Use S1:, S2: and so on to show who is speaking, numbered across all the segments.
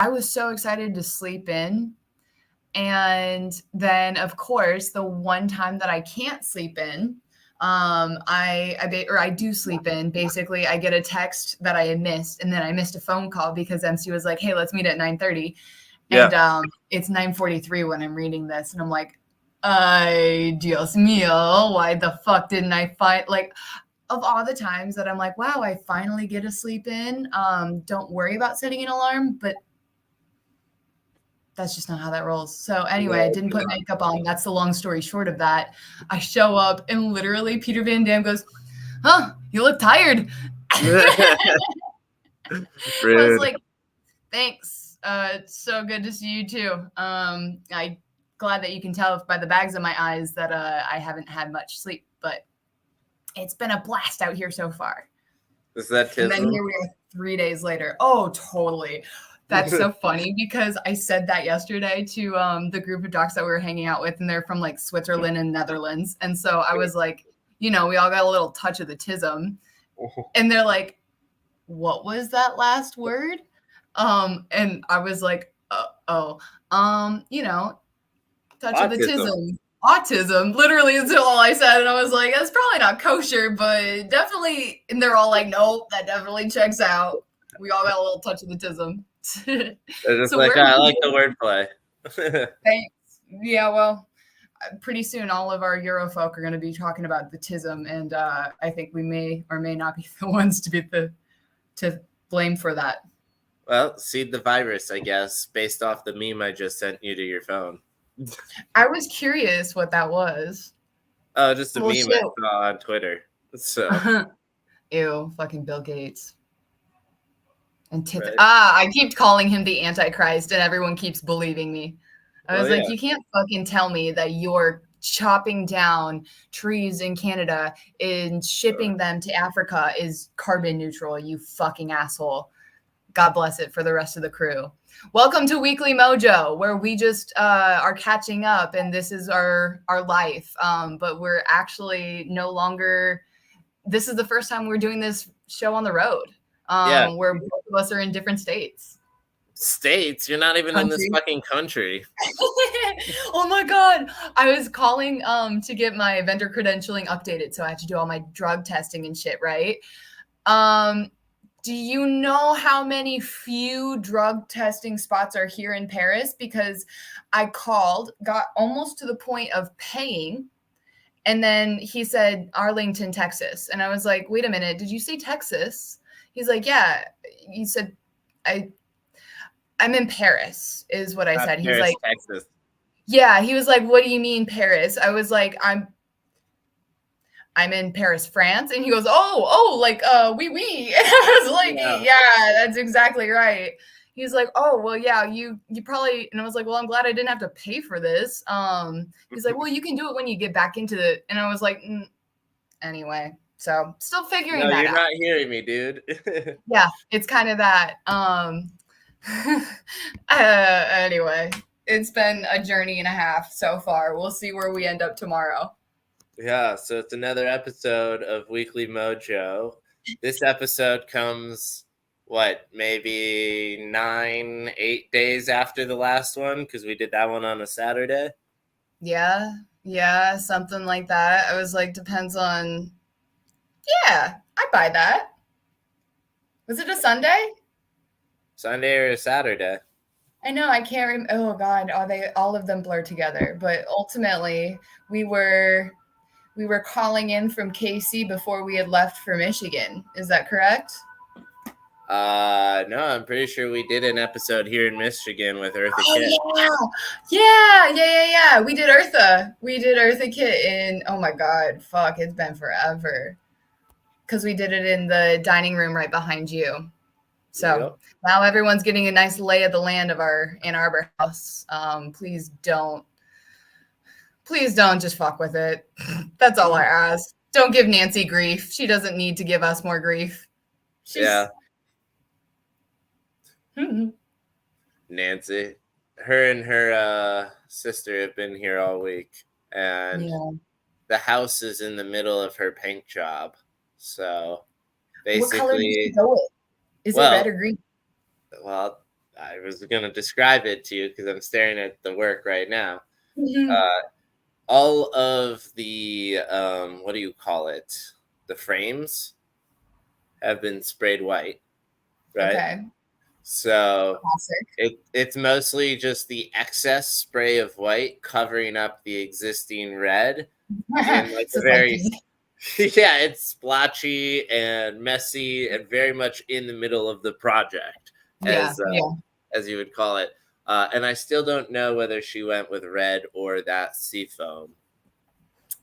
S1: I was so excited to sleep in. And then, of course, the one time that I can't sleep in, I do sleep in. Basically, I get a text that I had missed, and then I missed a phone call because MC was like, "Hey, let's meet at 9:30," and it's 9:43 when I'm reading this, and I'm like, "Ay, Dios mío, why the fuck didn't I find like?" Of all the times that I'm like, "Wow, I finally get to sleep in." Don't worry about setting an alarm, but that's just not how that rolls. So anyway, I didn't put makeup on. That's the long story short of that. I show up and literally Peter Van Dam goes, "Huh, you look tired." I was like, "Thanks. It's so good to see you too." I glad that you can tell by the bags in my eyes that I haven't had much sleep, but it's been a blast out here so far.
S2: Is that
S1: and then here we are 3 days later. Oh, totally. That's so funny because I said that yesterday to the group of docs that we were hanging out with, and they're from like Switzerland and Netherlands. And so I was like, we all got a little touch of the tism. And they're like, "What was that last word?" And I was like, touch of the tism. Autism, literally is all I said. And I was like, that's probably not kosher, but definitely. And they're all like, nope, that definitely checks out. We all got a little touch of the tism.
S2: They're just like, I like the wordplay.
S1: Thanks. Yeah, well, pretty soon all of our Euro folk are going to be talking about the tism, and I think we may or may not be the ones to blame for that.
S2: Well, seed the virus, I guess, based off the meme I just sent you to your phone.
S1: I was curious what that was.
S2: Oh, just a meme I saw on Twitter. So.
S1: Ew, fucking Bill Gates. I keep calling him the Antichrist, and everyone keeps believing me. I was like, you can't fucking tell me that you're chopping down trees in Canada and shipping them to Africa is carbon neutral, you fucking asshole. God bless it for the rest of the crew. Welcome to Weekly Mojo, where we just are catching up, and this is our life. But we're actually no longer. This is the first time we're doing this show on the road. Where both of us are in different states.
S2: States? You're not even in this fucking country.
S1: Oh my God. I was calling to get my vendor credentialing updated, so I have to do all my drug testing and shit, right? Do you know how many few drug testing spots are here in Paris? Because I called, got almost to the point of paying, and then he said Arlington, Texas. And I was like, wait a minute, did you say Texas? He's like, yeah. He said, I'm in Paris, is what I said. He's like,
S2: Texas.
S1: Yeah. He was like, what do you mean Paris? I was like, I'm in Paris, France. And he goes, like, oui. And I was like, yeah, that's exactly right. He's like, oh, well, yeah, you probably, and I was like, well, I'm glad I didn't have to pay for this. He's like, well, you can do it when you get back into the, and I was like, anyway, so still figuring that out.
S2: No, you're not hearing me, dude.
S1: Yeah, it's kind of that. Anyway, it's been a journey and a half so far. We'll see where we end up tomorrow.
S2: Yeah, so it's another episode of Weekly Mojo. This episode comes, maybe 9-8 days after the last one, because we did that one on a Saturday.
S1: Yeah, something like that. I was like, depends on. Yeah, I buy that. Was it a Sunday?
S2: Sunday or a Saturday?
S1: I know, I can't remember. Oh God, all of them blur together. But ultimately, we were calling in from KC before we had left for Michigan. Is that correct?
S2: No, I'm pretty sure we did an episode here in Michigan with Eartha Kitt.
S1: Yeah. We did Eartha Kitt in, oh my God, fuck, it's been forever. Because we did it in the dining room right behind you. So now everyone's getting a nice lay of the land of our Ann Arbor house. Please don't just fuck with it. That's all I ask. Don't give Nancy grief. She doesn't need to give us more grief.
S2: Nancy, her and her sister have been here all week, and the house is in the middle of her paint job. So basically,
S1: what color did you go with? Is it red or green?
S2: Well, I was going to describe it to you because I'm staring at the work right now.
S1: Mhm.
S2: All of the what do you call it? The frames have been sprayed white, right?
S1: Okay.
S2: So
S1: Classic.
S2: it's mostly just the excess spray of white covering up the existing red in like
S1: It's
S2: a
S1: just like
S2: very yeah, it's splotchy and messy and very much in the middle of the project,
S1: yeah, yeah.
S2: as you would call it. And I still don't know whether she went with red or that seafoam.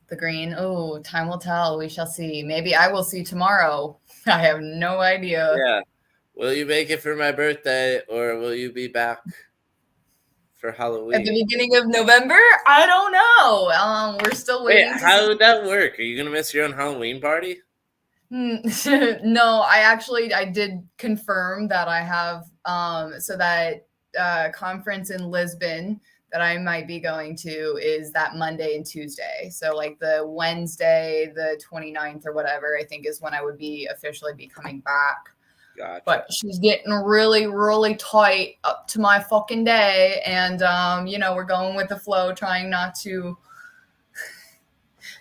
S1: The green. Oh, time will tell. We shall see. Maybe I will see tomorrow. I have no idea.
S2: Yeah. Will you make it for my birthday or will you be back for
S1: At the
S2: Halloween?
S1: beginning of November? I don't know. We're still
S2: Wait,
S1: waiting to see.
S2: how would that work? Are you gonna miss your own Halloween party?
S1: No, I did confirm that I have so that conference in Lisbon that I might be going to is that Monday and Tuesday. So like the Wednesday, the 29th or whatever, I think is when I would be officially be coming back.
S2: Gotcha.
S1: But she's getting really, really tight up to my fucking day. And we're going with the flow,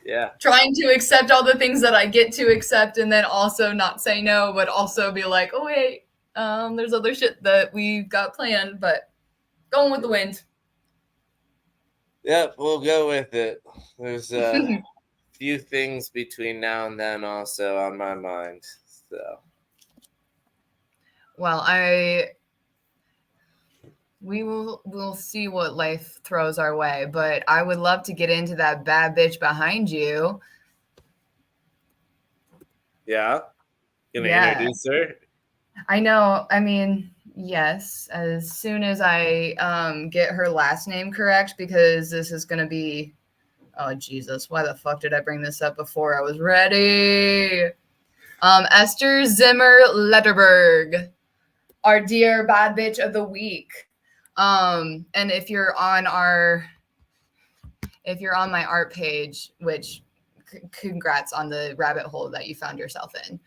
S2: Yeah.
S1: trying to accept all the things that I get to accept and then also not say no, but also be like, oh wait, there's other shit that we've got planned, but going with the wind.
S2: Yep, we'll go with it. There's a few things between now and then also on my mind. So
S1: Well, we'll see what life throws our way, but I would love to get into that bad bitch behind you.
S2: yeah. Gonna
S1: Yeah.
S2: introduce her.
S1: I know. I mean, yes, as soon as I get her last name correct, because this is going to be, oh, Jesus, why the fuck did I bring this up before I was ready? Esther Zimmer Letterberg, our dear bad bitch of the week. And if you're on my art page, which congrats on the rabbit hole that you found yourself in,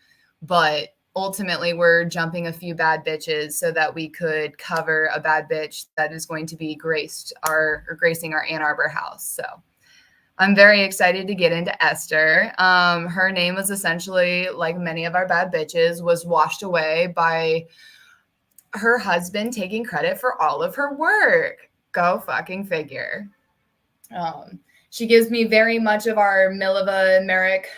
S1: but ultimately we're jumping a few bad bitches so that we could cover a bad bitch that is going to be gracing our Ann Arbor house. So I'm very excited to get into Esther. Her name was essentially, like many of our bad bitches, was washed away by her husband taking credit for all of her work. Go fucking figure. She gives me very much of our Mileva Merrick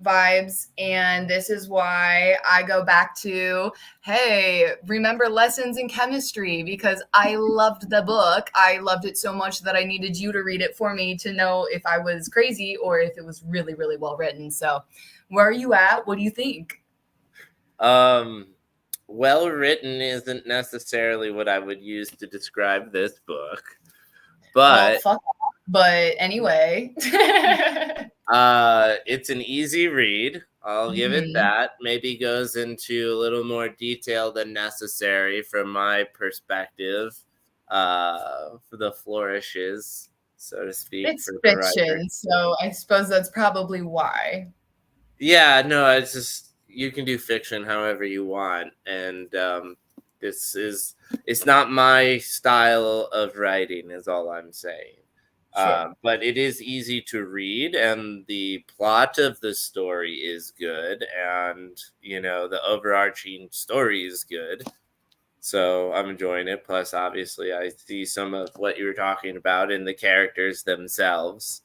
S1: vibes. And this is why I go back to, hey, remember lessons in chemistry, because I loved the book. I loved it so much that I needed you to read it for me to know if I was crazy or if it was really, really well written. So where are you at? What do you think?
S2: Well written isn't necessarily what I would use to describe this book.
S1: Well,
S2: But
S1: fuck off. But anyway.
S2: it's an easy read. I'll give it
S1: Mhm.
S2: that. Maybe goes into a little more detail than necessary from my perspective for the flourishes, so to speak,
S1: It's
S2: for the writer.
S1: fiction, so I suppose that's probably why.
S2: Yeah, no, it's just you can do fiction however you want, and this is it's not my style of writing, is all I'm saying.
S1: Sure.
S2: But it is easy to read, and the plot of the story is good, and the overarching story is good. So I'm enjoying it. Plus, obviously, I see some of what you were talking about in the characters themselves.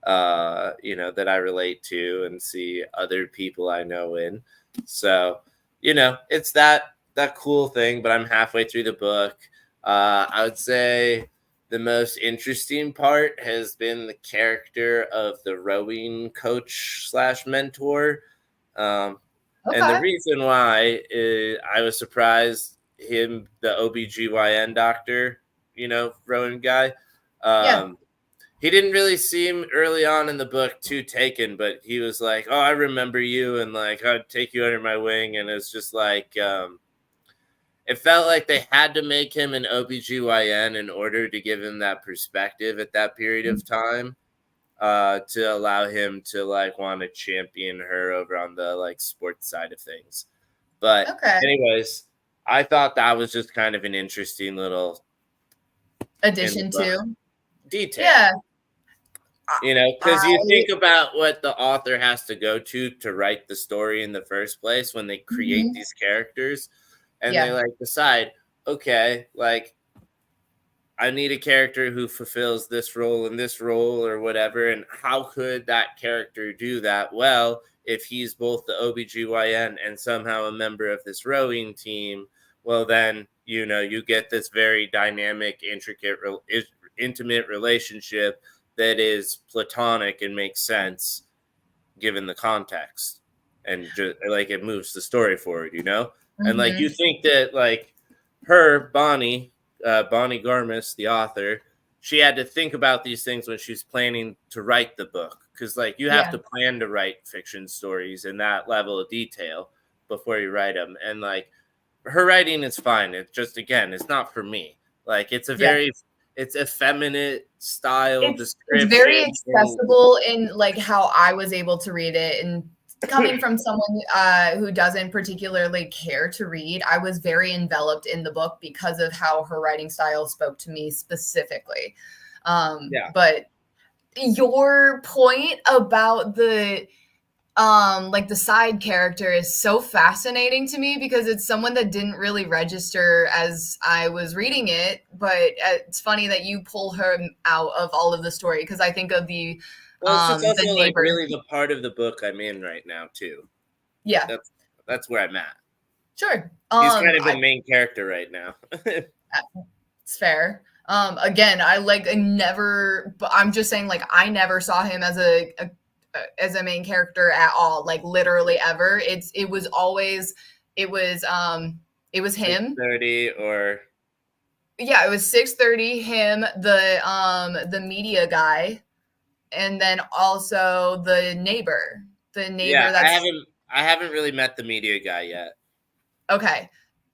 S2: That I relate to and see other people I know in. So, it's that cool thing, but I'm halfway through the book. I would say the most interesting part has been the character of the rowing coach slash mentor. Um, and the
S1: Okay.
S2: reason why is I was surprised the OBGYN doctor, rowing guy.
S1: Yeah.
S2: Um, he didn't really seem early on in the book too taken, but he was like, "Oh, I remember you," and like, "I'd take you under my wing," and it's just like, it felt like they had to make him an OBGYN in order to give him that perspective at that period of time, to allow him to like want to champion her over on the like sports side of things. But
S1: Okay.
S2: anyways, I thought that was just kind of an interesting little
S1: addition to
S2: detail.
S1: Yeah.
S2: You know, because you think about what the author has to go to write the story in the first place when they create these characters, and they like decide, okay, like I need a character who fulfills this role and this role or whatever, and how could that character do that? Well, if he's both the OBGYN and somehow a member of this rowing team, well then, you know, you get this very dynamic, intricate, intimate relationship that is platonic and makes sense given the context, and just like it moves the story forward, you know. And like you think that like her Bonnie Garmis, the author, she had to think about these things when she's planning to write the book, because like you have to plan to write fiction stories in that level of detail before you write them. And like her writing is fine, it's just, again, it's not for me. Like it's a very it's effeminate style description.
S1: It's very accessible in like how I was able to read it, and coming from someone who doesn't particularly care to read, I was very enveloped in the book because of how her writing style spoke to me specifically. But your point about the like the side character is so fascinating to me, because it's someone that didn't really register as I was reading it, but it's funny that you pull her out of all of the story, because I think of the
S2: it's also the like really the part of the book I'm in right now too.
S1: Yeah,
S2: that's where I'm at.
S1: Sure.
S2: He's kind of the main character right now.
S1: It's fair. Again, I never, but I'm just saying, like, I never saw him as a main character at all, like literally ever. It was always him.
S2: 6:30 or
S1: it was 6:30, him, the media guy, and then also the neighbor.
S2: I haven't really met the media guy yet.
S1: Okay.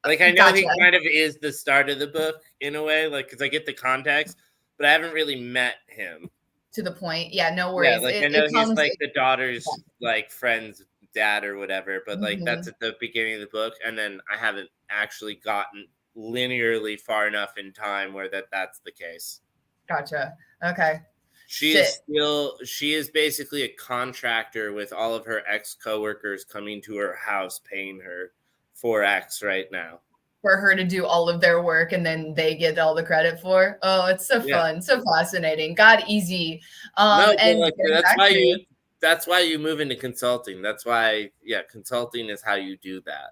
S2: Like I know he kind of is the start of the book in a way, like because I get the context, but I haven't really met him.
S1: To the point. Yeah, no worries.
S2: Yeah, like I know he's like the daughter's like friend's dad or whatever, but like that's at the beginning of the book, and then I haven't actually gotten linearly far enough in time where that's the case.
S1: Gotcha. Okay.
S2: She is basically a contractor with all of her ex-coworkers coming to her house paying her 4x right now
S1: for her to do all of their work, and then they get all the credit for. Oh, it's so fun, so fascinating. God, easy.
S2: No, and like, that's why you move into consulting. That's why, consulting is how you do that.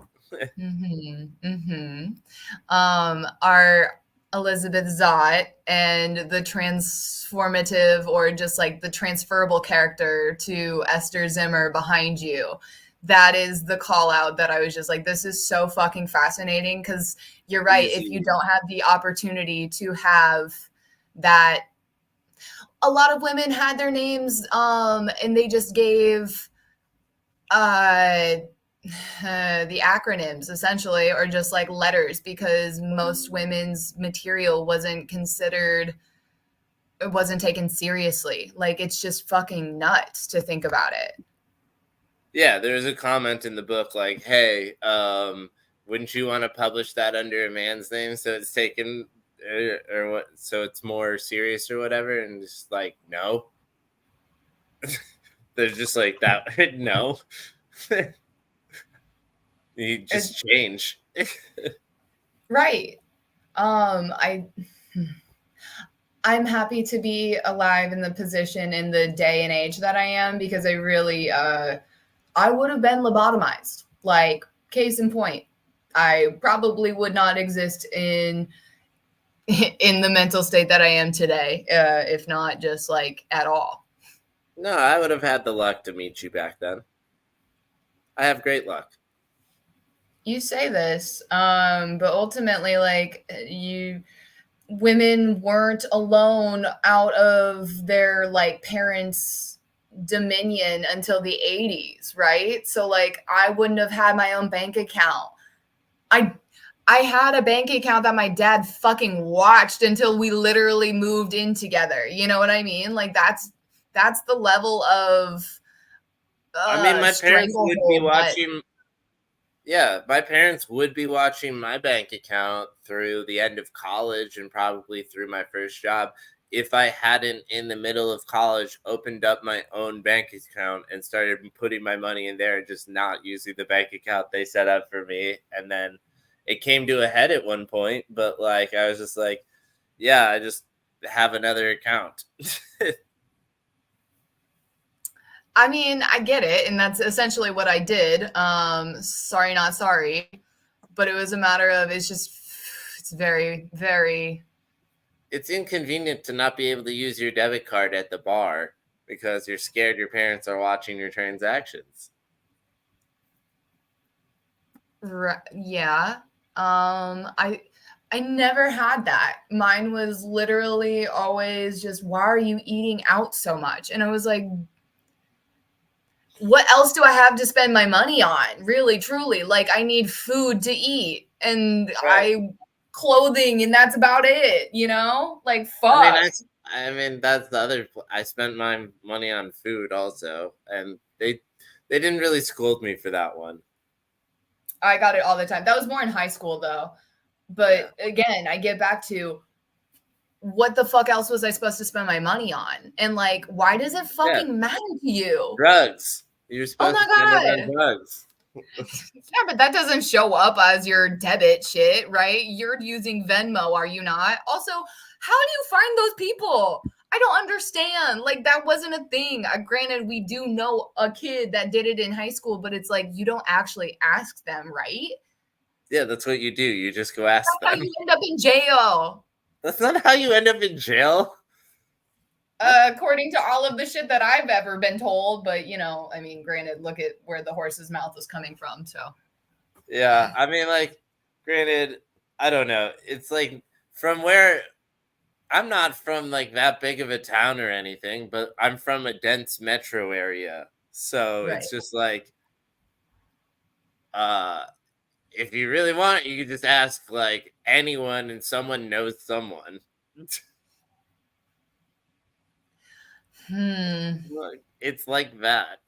S1: Our Elizabeth Zott and the transformative, or just like the transferable character to Esther Zimmer behind you. That is the call out that I was just like, this is so fucking fascinating, because you're right. If you don't have the opportunity to have that, a lot of women had their names and they just gave the acronyms essentially, or just like letters, because most women's material wasn't taken seriously. Like, it's just fucking nuts to think about it.
S2: Yeah, there's a comment in the book like, hey, wouldn't you want to publish that under a man's name so it's taken or what, so it's more serious or whatever? And just like, no. They're just like that. No. You just change.
S1: Right. I'm happy to be alive in the position in the day and age that I am, because I really I would have been lobotomized. Like, case in point, I probably would not exist in the mental state that I am today, if not just like at all.
S2: No, I would have had the luck to meet you back then. I have great luck.
S1: You say this, but ultimately, like, women weren't alone out of their like parents' dominion until the 80s, right? So like, I wouldn't have had my own bank account. I had a bank account that my dad fucking watched until we literally moved in together. You know what I mean? Like, that's the level of
S2: I mean, my parents would be watching Yeah, my parents would be watching my bank account through the end of college and probably through my first job if I hadn't, in the middle of college, opened up my own bank account and started putting my money in there and just not using the bank account they set up for me. And then it came to a head at one point, but like I was just like, yeah, I just have another account.
S1: I mean, I get it, and that's essentially what I did. Sorry, not sorry, but it was a matter of it's very, very.
S2: It's inconvenient to not be able to use your debit card at the bar because you're scared your parents are watching your transactions.
S1: Yeah. I never had that. Mine was literally always just, why are you eating out so much? And I was like, what else do I have to spend my money on? Really, truly. Like, I need food to eat and
S2: Right.
S1: clothing, and that's about it, you know? Like,
S2: I mean,
S1: fuck.
S2: that's the other. I spent my money on food also, and they didn't really scold me for that one.
S1: I got it all the time. That was more in high school, though. But again, I get back to, what the fuck else was I supposed to spend my money on? And like, why does it fucking matter to you?
S2: Drugs. You're
S1: Oh
S2: supposed to spend it
S1: my
S2: on
S1: God.
S2: drugs.
S1: Yeah, but that doesn't show up as your debit shit, right? You're using Venmo, are you not? Also, how do you find those people? I don't understand. Like, that wasn't a thing. Granted, we do know a kid that did it in high school, but it's like, you don't actually ask them, right?
S2: Yeah, that's what you do. You just go ask
S1: That's how
S2: them.
S1: you end up in jail.
S2: That's not how you end up in jail.
S1: According to all of the shit that I've ever been told, but you know, I mean, granted, look at where the horse's mouth was coming from. So,
S2: Yeah, I mean, like, granted, I don't know. It's like from where I'm not from like that big of a town or anything, but I'm from a dense metro area. So
S1: right.
S2: it's just like uh if you really want, you can just ask like anyone and someone knows someone. Like, it's like that.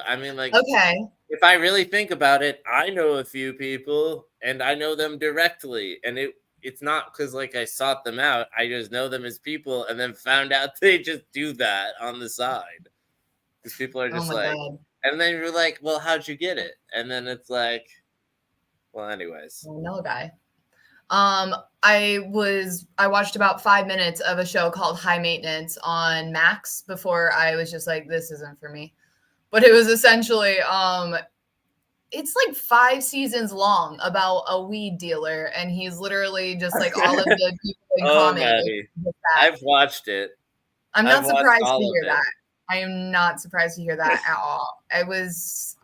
S2: I mean, like,
S1: Okay.
S2: if I really think about it, I know a few people and I know them directly. And it's not because like I sought them out. I just know them as people and then found out they just do that on the side. Because people are
S1: Oh
S2: just
S1: my
S2: like,
S1: God.
S2: and then you're like, well, how'd you get it? And then it's like, well, anyways.
S1: I know a guy. I watched about 5 minutes of a show called High Maintenance on Max before I was just like, this isn't for me. But it was essentially, it's like 5 seasons long about a weed dealer, and he's literally just like all of the people in
S2: Oh,
S1: common.
S2: Maddie. I've watched it.
S1: I'm
S2: I've
S1: not
S2: watched
S1: surprised to
S2: all of
S1: hear
S2: it.
S1: that. I am not surprised to hear that at all. I was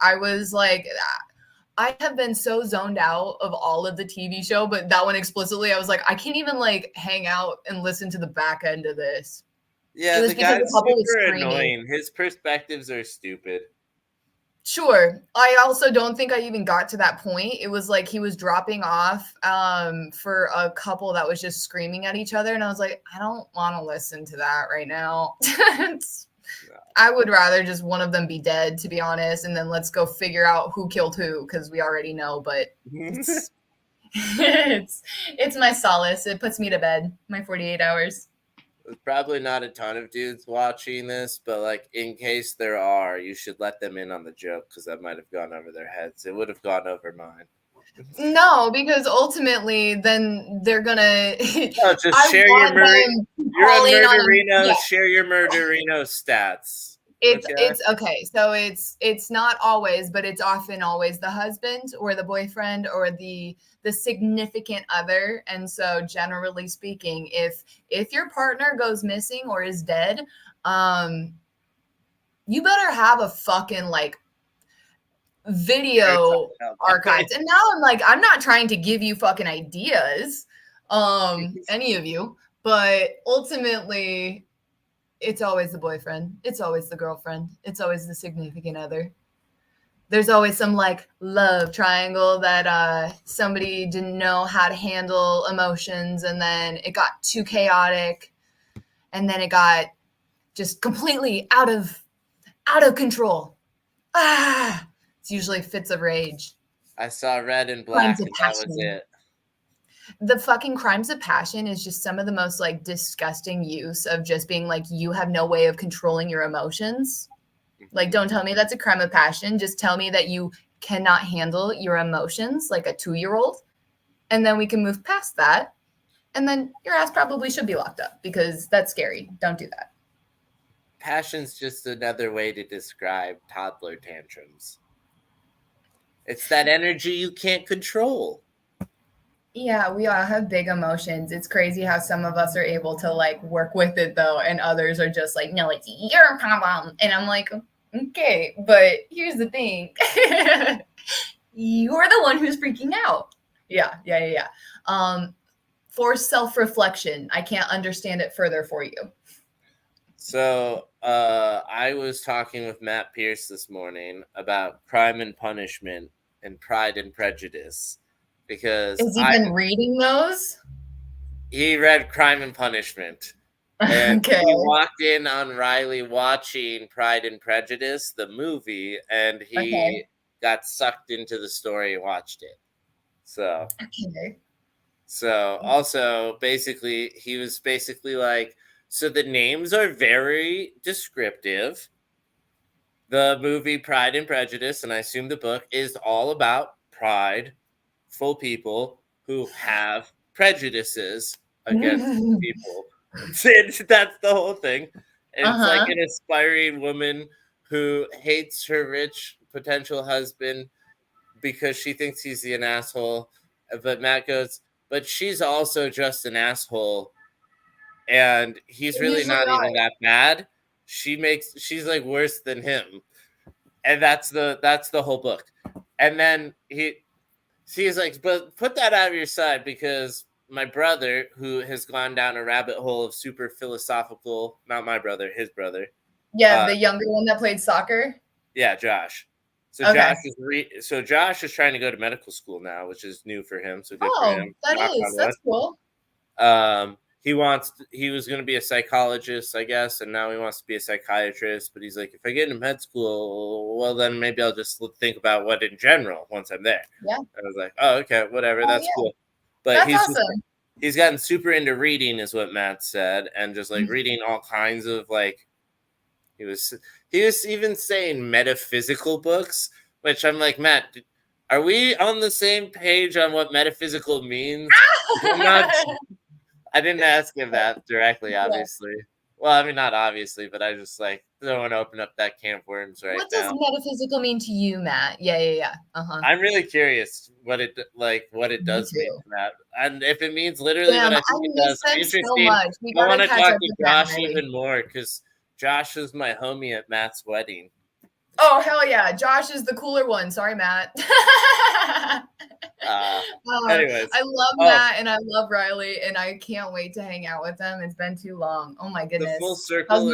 S1: like, I have been so zoned out of all of the TV show, but that one explicitly, I was like, I can't even like hang out and listen to the back end of this. It
S2: Yeah,
S1: was
S2: the
S1: because the
S2: guy's
S1: couple was
S2: super
S1: screaming.
S2: annoying. His perspectives are stupid.
S1: Sure. I also don't think I even got to that point. It was like he was dropping off for a couple that was just screaming at each other. And I was like, I don't want to listen to that right now. I would rather just one of them be dead, to be honest. And then let's go figure out who killed who, because we already know. But it's, it's my solace. It puts me to bed, my 48 hours.
S2: There's probably not a ton of dudes watching this, but like in case there are, you should let them in on the joke because that might have gone over their heads. It would have gone over mine.
S1: No, because ultimately, then they're gonna.
S2: No, just
S1: I
S2: share your
S1: want them to
S2: You're a
S1: call in on them.
S2: murderino.
S1: Yeah,
S2: Share your murderino stats.
S1: it's okay. So it's not always, but it's often always the husband or the boyfriend or the significant other. And so, generally speaking, if your partner goes missing or is dead, um, you better have a fucking like video archives. And now I'm like, I'm not trying to give you fucking ideas, any of you, but ultimately it's always the boyfriend, it's always the girlfriend, it's always the significant other. There's always some like love triangle that somebody didn't know how to handle emotions, and then it got too chaotic, and then it got just completely out of control. It's usually fits of rage.
S2: I saw Red and
S1: Crimes
S2: Black,
S1: of
S2: and that was
S1: passion.
S2: it.
S1: The fucking crimes of passion is just some of the most like disgusting use of just being like, you have no way of controlling your emotions. Like, don't tell me that's a crime of passion. Just tell me that you cannot handle your emotions like a 2-year-old. And then we can move past that. And then your ass probably should be locked up because that's scary. Don't do that.
S2: Passion's just another way to describe toddler tantrums. It's that energy you can't control.
S1: Yeah, we all have big emotions. It's crazy how some of us are able to like work with it though, and others are just like, no, it's your problem. And I'm like, okay, but here's the thing. You're the one who's freaking out. Yeah. For self-reflection, I can't understand it further for you.
S2: So I was talking with Matt Pierce this morning about Crime and Punishment and Pride and Prejudice because
S1: Has he been reading those?
S2: he read Crime and Punishment. And
S1: Okay.
S2: he walked in on Riley watching Pride and Prejudice, the movie, and he got sucked into the story and watched it. So, also, basically, he was basically like, so the names are very descriptive. The movie Pride and Prejudice, and I assume the book, is all about prideful people who have prejudices against people. That's the whole thing. And it's like an aspiring woman who hates her rich potential husband because she thinks he's an asshole. But Matt goes, but she's also just an asshole. And he's really not even that bad. She's like worse than him. And that's the whole book. And then he's like, but put that out of your side because my brother, who has gone down a rabbit hole of super philosophical, not my brother, his brother.
S1: Yeah, the younger one that played soccer.
S2: Yeah, Josh. So Josh is trying to go to medical school now, which is new for him. So good for him.
S1: That's cool.
S2: He was going to be a psychologist, I guess, and now he wants to be a psychiatrist. But he's like, if I get into med school, well, then maybe I'll just think about what in general once I'm there.
S1: Yeah.
S2: I was like, oh, okay, whatever, that's cool. But
S1: that's awesome.
S2: He's gotten super into reading, is what Matt said, and just like reading all kinds of like. He was even saying metaphysical books, which I'm like, Matt, are we on the same page on what metaphysical means? I didn't ask him that directly, obviously. Yeah. Well, I mean, not obviously, but I just like don't want to open up that can of worms right now.
S1: What does metaphysical mean to you, Matt? Yeah.
S2: I'm really curious what it does mean to Matt, and if it means literally what I think it does. Interesting. So much. I want to talk to Josh even more because Josh was my homie at Matt's wedding.
S1: Oh, hell yeah. Josh is the cooler one. Sorry, Matt.
S2: Anyways.
S1: I love Matt and I love Riley, and I can't wait to hang out with them. It's been too long. Oh, my goodness.
S2: The full circle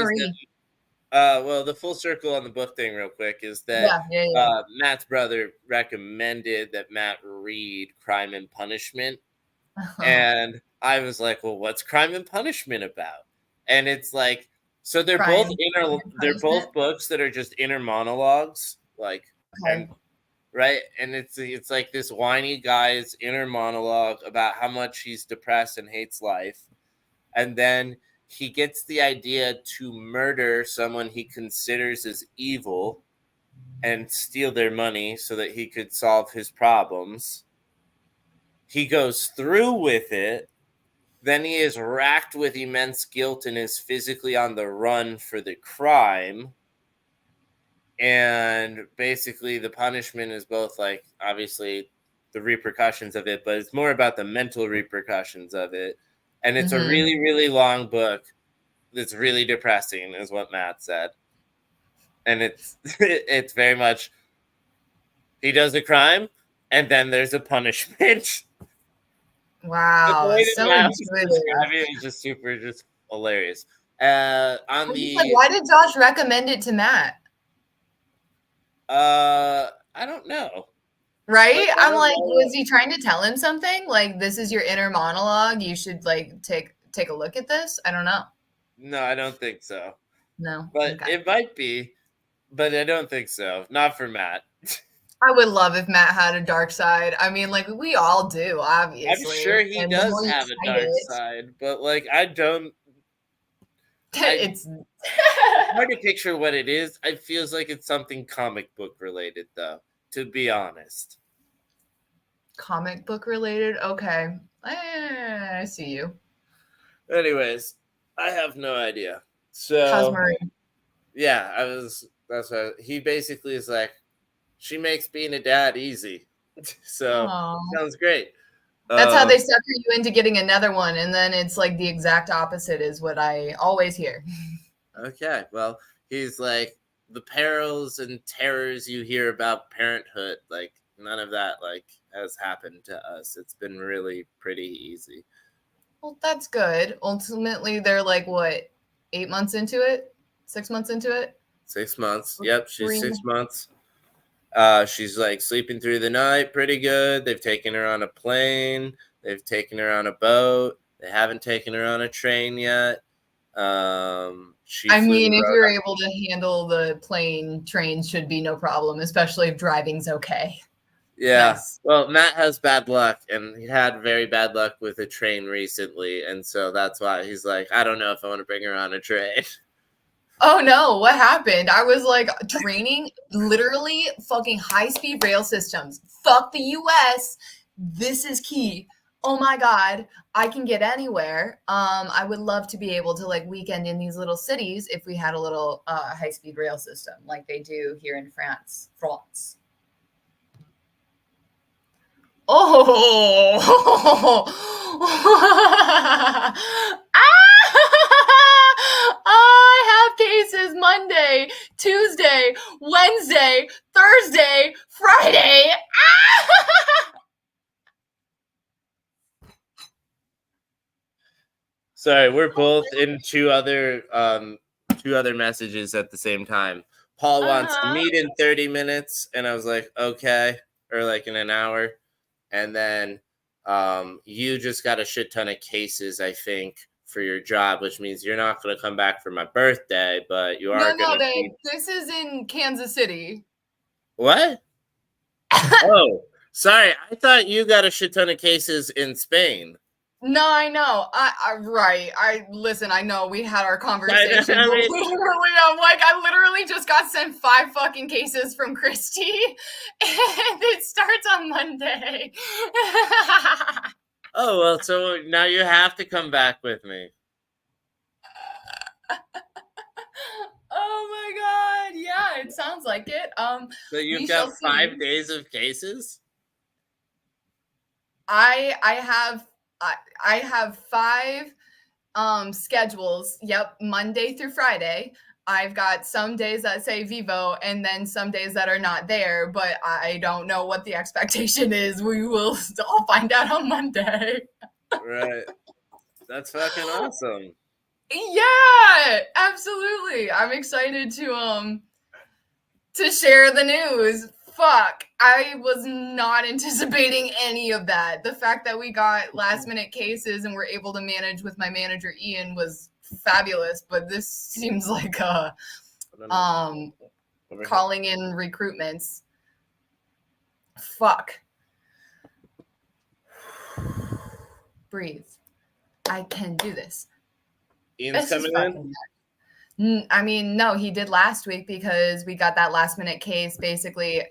S2: the full circle on the book thing real quick is that Matt's brother recommended that Matt read Crime and Punishment. And I was like, well, what's Crime and Punishment about? And it's like, so they're both books that are just inner monologues, like, and it's like this whiny guy's inner monologue about how much he's depressed and hates life, and then he gets the idea to murder someone he considers as evil and steal their money so that he could solve his problems. He goes through with it. Then he is racked with immense guilt and is physically on the run for the crime. And basically the punishment is both like, obviously, the repercussions of it, but it's more about the mental repercussions of it. And it's a really, really long book that's really depressing, is what Matt said. And it's very much, he does a crime, and then there's a punishment.
S1: Wow, so
S2: it's just super, just hilarious. Why
S1: did Josh recommend it to Matt?
S2: I don't know.
S1: Right? I'm like, was he trying to tell him something? Like, this is your inner monologue. You should like take a look at this. I don't know.
S2: No, I don't think so.
S1: No,
S2: but it might be, but I don't think so. Not for Matt.
S1: I would love if Matt had a dark side. I mean, like, we all do, obviously.
S2: I'm sure he
S1: And the
S2: does
S1: more you
S2: have a
S1: fight
S2: dark
S1: it,
S2: side, but like I don't.
S1: it's
S2: Hard to picture what it is. It feels like it's something comic book related, though. To be honest.
S1: comic book related. Okay, I see you.
S2: Anyways, I have no idea.
S1: How's
S2: So
S1: Marie?
S2: yeah, I was. That's what he basically is like. She makes being a dad easy. So
S1: Aww.
S2: sounds great.
S1: That's how they
S2: Um,
S1: sucker you into getting another one, and then it's like the exact opposite is what I always hear.
S2: okay, well, he's like the perils and terrors you hear about parenthood. Like none of that like has happened to us. It's been really pretty easy.
S1: Well, that's good. Ultimately, they're like what, 8 months into it, 6 months into it,
S2: 6 months. Yep, she's
S1: three.
S2: 6 months. She's like sleeping through the night pretty good. They've taken her on a plane. They've taken her on a boat. They haven't taken her on a train yet. She
S1: I
S2: flew to
S1: mean, if
S2: Rhode
S1: you're
S2: Island.
S1: able to handle the plane, train should be no problem, especially if driving's okay.
S2: Yeah.
S1: Nice.
S2: Well, Matt has bad luck, and he had very bad luck with a train recently, and so that's why he's like, I don't know if I want to bring her on a train.
S1: Oh no, what happened? I was like training literally fucking high-speed rail systems. Fuck the US. This is key. Oh my god, I can get anywhere. I would love to be able to like weekend in these little cities if we had a little high-speed rail system like they do here in France. France. Oh. I have cases Monday, Tuesday, Wednesday, Thursday, Friday.
S2: Sorry, we're both in two other messages at the same time. Paul wants to
S1: Uh-huh.
S2: meet in 30 minutes, and I was like, okay, or like in an hour. And then you just got a shit ton of cases, I think, for your job, which means you're not going to come back for my birthday, but you are
S1: No,
S2: going
S1: no,
S2: to
S1: babe.
S2: be.
S1: This is in Kansas City.
S2: What? Oh, sorry. I thought you got a shit ton of cases in Spain.
S1: No, I know. I right. I listen. I know we had our conversation,
S2: I
S1: but
S2: mean,
S1: literally, I'm like, I literally just got sent 5 fucking cases from Christy, and it starts on Monday.
S2: oh, well, so now you have to come back with me.
S1: Oh my god! Yeah, it sounds like it.
S2: So you've
S1: We shall
S2: got
S1: see.
S2: 5 days of cases?
S1: I have I have five schedules. Yep, Monday through Friday. I've got some days that say Vivo and then some days that are not there, but I don't know what the expectation is. We will all find out on Monday.
S2: Right. That's fucking awesome.
S1: Yeah, absolutely. I'm excited to share the news. Fuck. I was not anticipating any of that. The fact that we got last minute cases and were able to manage with my manager Ian was fabulous, but this seems like um calling in recruitments. Fuck. Breathe. I can do this.
S2: Ian's
S1: This is
S2: coming in?
S1: fucking I mean, no, he did last week because we got that last minute case. Basically,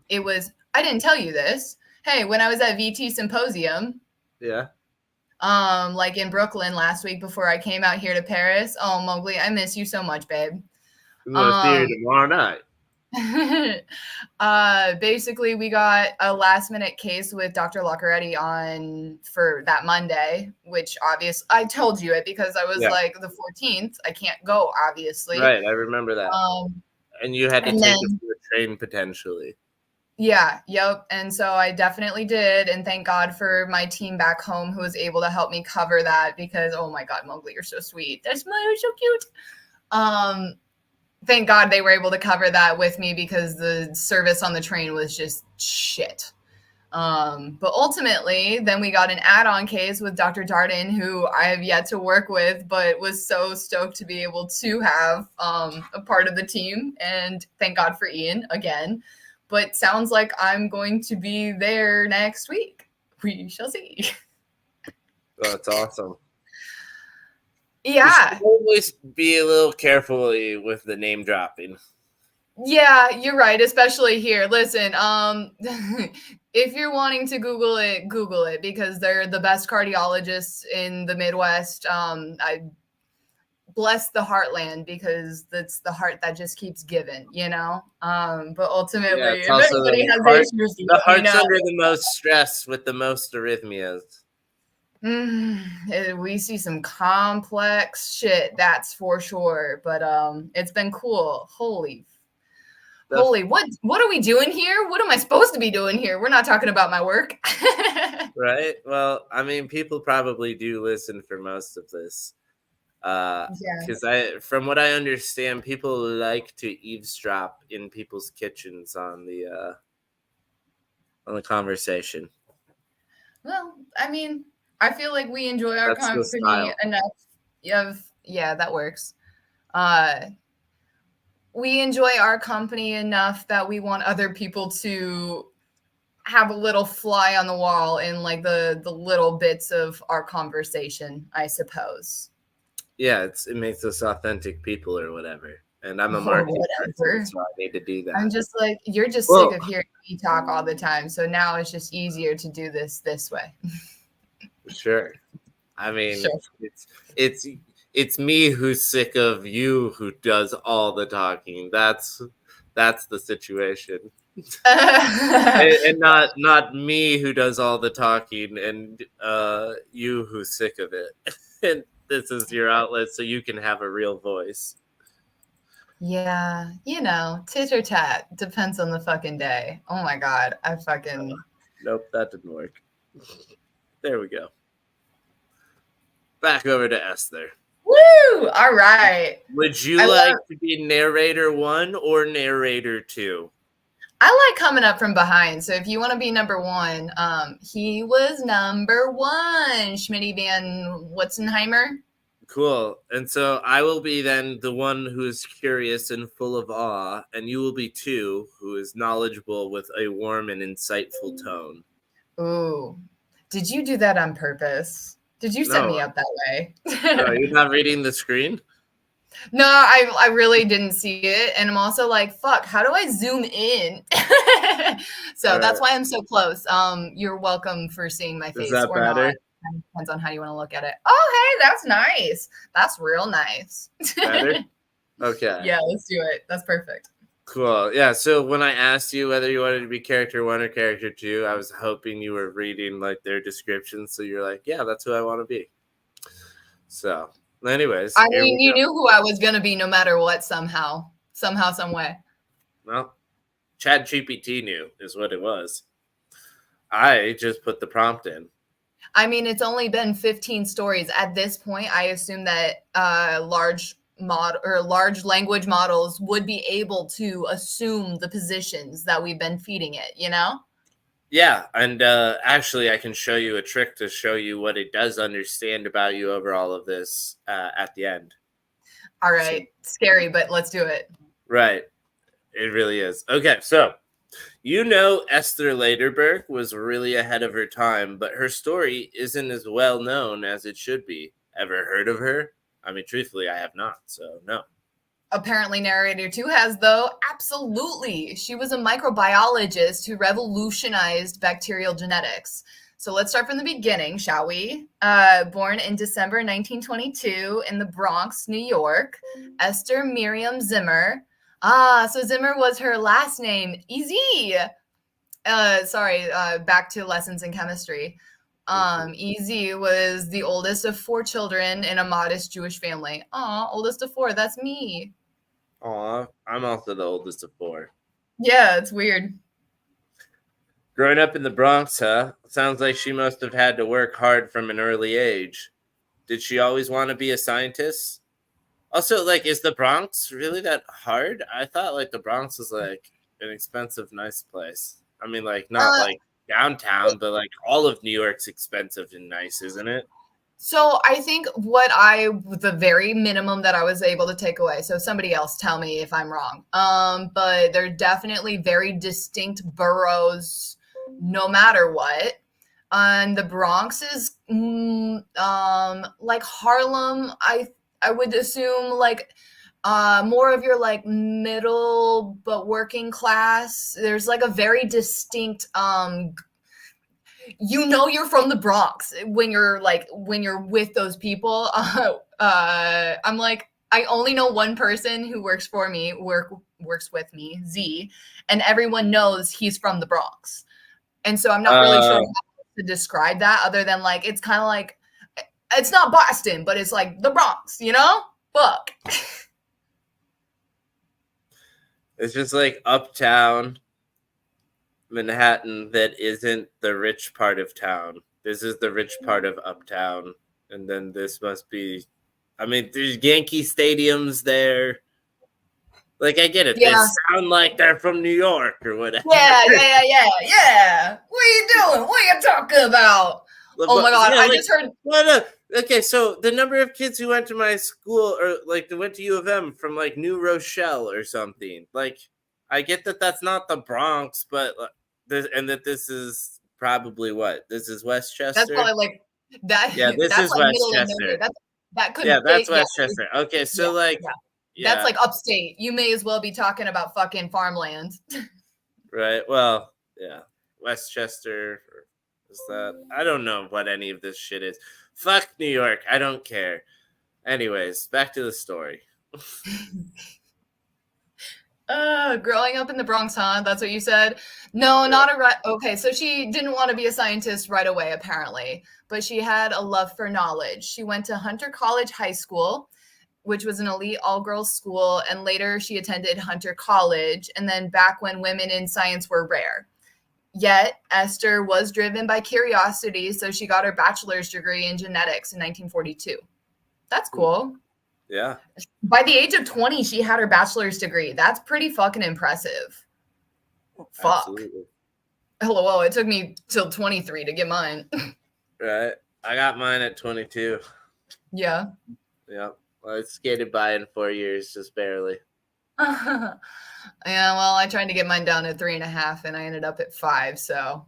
S1: it was, I didn't tell you this. Hey, when I was at VT Symposium,
S2: Yeah.
S1: like in Brooklyn last week before I came out here to Paris. Oh, Mowgli, I miss you so much, babe.
S2: I'm going to see you
S1: Um,
S2: tomorrow night.
S1: basically we got a last minute case with Dr. Lockeretti on for that Monday, which obviously I told you it because I was like the 14th. I can't go, obviously.
S2: Right, I remember that. And you had to
S1: And
S2: take
S1: then
S2: it to a train potentially.
S1: yeah, yep. And so I definitely did. And thank God for my team back home who was able to help me cover that because oh my God, Mowgli, you're so sweet. That's you're so cute. Thank God they were able to cover that with me because the service on the train was just shit. But ultimately, then we got an add-on case with Dr. Darden, who I have yet to work with, but was so stoked to be able to have a part of the team. And thank God for Ian again. but sounds like I'm going to be there next week. We shall see.
S2: Oh, that's awesome.
S1: Yeah.
S2: Always be a little careful with the name dropping.
S1: Yeah, you're right, especially here. Listen, if you're wanting to Google it because they're the best cardiologists in the Midwest. I bless the heartland because that's the heart that just keeps giving, you know. But ultimately,
S2: Yeah, it's
S1: if
S2: also
S1: anybody has issues,
S2: the heart's under the most stress with the most arrhythmias.
S1: We see some complex shit, that's for sure. But it's been cool. Holy, what are we doing here? What am I supposed to be doing here? We're not talking about my work.
S2: Right? Well, I mean, people probably do listen for most of this. Because from what I understand, people like to eavesdrop in people's kitchens on the conversation.
S1: Well, I mean, I feel like we enjoy our
S2: That's the
S1: company
S2: style.
S1: enough. Yeah, that works. We enjoy our company enough that we want other people to have a little fly on the wall in like the little bits of our conversation, I suppose.
S2: Yeah, it makes us authentic people or whatever. And I'm a
S1: Or
S2: marketing
S1: whatever.
S2: person, so I need to do that.
S1: I'm just like, you're just sick of hearing me talk all the time. So now it's just easier to do this way.
S2: Sure. I mean,
S1: Sure.
S2: it's me who's sick of you who does all the talking. That's the situation. and not me who does all the talking and you who's sick of it. And this is your outlet so you can have a real voice.
S1: Yeah, tit or tat depends on the fucking day. Oh my god, I fucking
S2: nope, that didn't work. There we go. Back over to Esther.
S1: Woo! All right.
S2: Would you like to be narrator 1 or narrator 2?
S1: I like coming up from behind. So if you want to be number 1, he was number 1, Schmitty Van Whatzenheimer.
S2: Cool. And so I will be then the one who is curious and full of awe, and you will be 2, who is knowledgeable with a warm and insightful tone.
S1: Ooh. Did you do that on purpose? Did you set me up that way?
S2: No, you're not reading the screen?
S1: No, I really didn't see it. And I'm also like, fuck, how do I zoom in? So that's why I'm so close. You're welcome for seeing my face.
S2: Is that
S1: or
S2: better?
S1: Not. Depends on how you want to look at it. Oh, hey, that's nice. That's real nice.
S2: Better? Okay.
S1: Yeah, let's do it. That's perfect.
S2: Cool. Yeah, so when I asked you whether you wanted to be character 1 or character 2, I was hoping you were reading like their descriptions, so you're like, yeah, that's who I want to be. So, anyways.
S1: I mean, you knew who I was going to be no matter what, somehow, some way.
S2: Well, ChatGPT knew is what it was. I just put the prompt in.
S1: I mean, it's only been 15 stories. At this point, I assume that large language models would be able to assume the positions that we've been feeding it,
S2: Yeah, and actually I can show you a trick to show you what it does understand about you over all of this at the end.
S1: All right. Scary, but let's do it.
S2: Right. It really is. Okay, so Esther Lederberg was really ahead of her time, but her story isn't as well known as it should be. Ever heard of her? I mean, truthfully, I have not, so no.
S1: Apparently, narrator 2 has, though. Absolutely. She was a microbiologist who revolutionized bacterial genetics. So let's start from the beginning, shall we? Born in December 1922 in the Bronx, New York, Esther Miriam Zimmer. So Zimmer was her last name. Easy. Back to lessons in chemistry. EZ was the oldest of 4 children in a modest Jewish family. Oldest of 4. That's me.
S2: Aw, I'm also the oldest of 4.
S1: Yeah, it's weird.
S2: Growing up in the Bronx, huh? Sounds like she must have had to work hard from an early age. Did she always want to be a scientist? Also, like, is the Bronx really that hard? I thought, like, the Bronx was, like, an expensive, nice place. I mean, like, not, like, downtown, but, like, all of New York's expensive and nice, isn't it?
S1: So I think the very minimum that I was able to take away. So somebody else tell me if I'm wrong. But they're definitely very distinct boroughs, no matter what. And the Bronx is like Harlem. I would assume like more of your like middle but working class. There's like a very distinct you're from the Bronx when you're with those people. I'm like, I only know one person who works with me, Z, and everyone knows he's from the Bronx. And so I'm not really sure how to describe that other than like it's kind of like it's not Boston, but it's like the Bronx, you know? Fuck.
S2: It's just like uptown Manhattan that isn't the rich part of town. This is the rich part of uptown. And then this must be, I mean, there's Yankee stadiums there. Like, I get it.
S1: Yeah.
S2: They sound like they're from New York or whatever.
S1: Yeah. What are you doing? What are you talking about? Oh my God, I just heard.
S2: No. Okay, so the number of kids who went to my school or like they went to U of M from like New Rochelle or something. Like, I get that that's not the Bronx, but this is probably what? This is Westchester?
S1: That's probably like that.
S2: Yeah, this
S1: that's
S2: is
S1: like
S2: Westchester.
S1: That could
S2: that's Westchester. Yeah. Okay, so
S1: that's like upstate. You may as well be talking about fucking farmland.
S2: Right. Well, yeah. Westchester. Is that? I don't know what any of this shit is. Fuck New York. I don't care. Anyways, back to the story.
S1: Growing up in the Bronx, huh? That's what you said? No, okay, so she didn't want to be a scientist right away, apparently, but she had a love for knowledge. She went to Hunter College High School, which was an elite all-girls school, and later she attended Hunter College, and then back when women in science were rare. Yet, Esther was driven by curiosity, so she got her bachelor's degree in genetics in 1942. That's cool.
S2: Yeah.
S1: By the age of 20, she had her bachelor's degree. That's pretty fucking impressive. Fuck.
S2: Absolutely.
S1: LOL, it took me till 23 to get mine.
S2: Right. I got mine at 22.
S1: Yeah.
S2: Yep. Well, I skated by in 4 years, just barely.
S1: Yeah, well, I tried to get mine down at 3.5 and I ended up at 5. So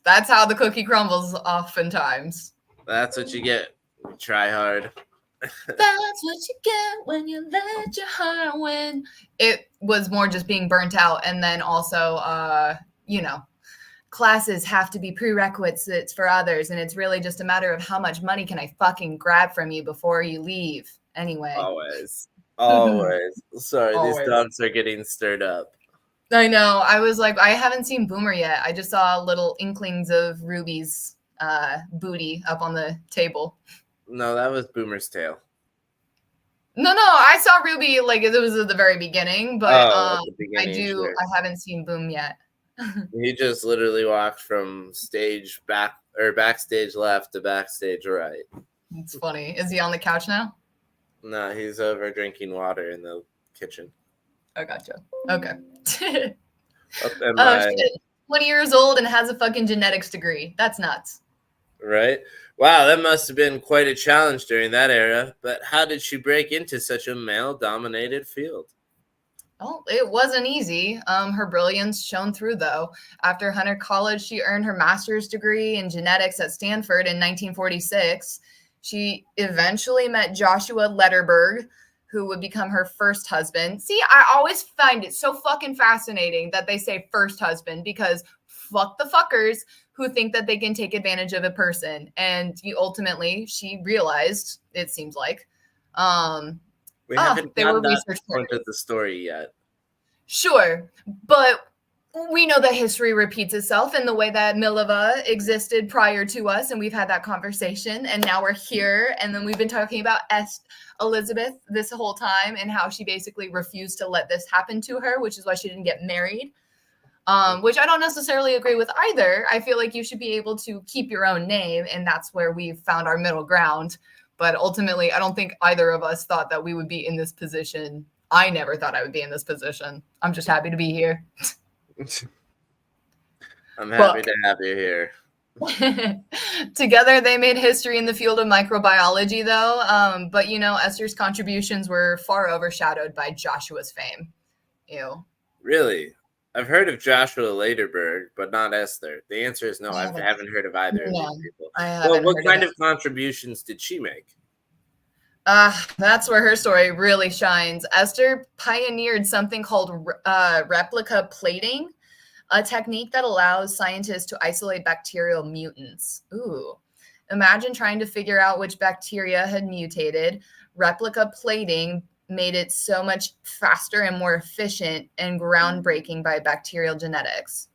S1: that's how the cookie crumbles oftentimes.
S2: That's what you get. Try hard.
S1: That's what you get when you let your heart win. It was more just being burnt out. And then also, classes have to be prerequisites for others. And it's really just a matter of how much money can I fucking grab from you before you leave. Anyway.
S2: Always. Sorry,
S1: Always.
S2: These dogs are getting stirred up.
S1: I know. I was like, I haven't seen Boomer yet. I just saw little inklings of Ruby's booty up on the table.
S2: No, that was Boomer's tail.
S1: No, I saw Ruby like it was at the very beginning, but I haven't seen Boom yet.
S2: He just literally walked from backstage left to backstage right.
S1: It's funny. Is he on the couch now?
S2: No, he's over drinking water in the kitchen.
S1: Oh, gotcha. Okay.
S2: Shit.
S1: 20 years old and has a fucking genetics degree. That's nuts.
S2: Right? Wow, that must have been quite a challenge during that era. But how did she break into such a male-dominated field?
S1: Well, it wasn't easy. Her brilliance shone through, though. After Hunter College, she earned her master's degree in genetics at Stanford in 1946. She eventually met Joshua Lederberg, who would become her first husband. See, I always find it so fucking fascinating that they say first husband because fuck the fuckers who think that they can take advantage of a person. And she realized, it seems like,
S2: we haven't gotten that point of the story yet.
S1: Sure, but we know that history repeats itself in the way that Mileva existed prior to us, and we've had that conversation, and now we're here, and then we've been talking about Elizabeth this whole time and how she basically refused to let this happen to her, which is why she didn't get married, which I don't necessarily agree with either. I feel like you should be able to keep your own name, and that's where we've found our middle ground. But ultimately, I don't think either of us thought that we would be in this position. I never thought I would be in this position. I'm just happy to be here.
S2: I'm happy to have you here.
S1: Together, they made history in the field of microbiology, though. But Esther's contributions were far overshadowed by Joshua's fame. Ew.
S2: Really? I've heard of Joshua Lederberg, but not Esther. The answer is no. I haven't heard of either of these people.
S1: I
S2: Well,
S1: haven't
S2: what
S1: heard
S2: kind
S1: of
S2: of contributions did she make?
S1: That's where her story really shines. Esther pioneered something called replica plating, a technique that allows scientists to isolate bacterial mutants. Ooh. Imagine trying to figure out which bacteria had mutated. Replica plating made it so much faster and more efficient and groundbreaking by bacterial genetics.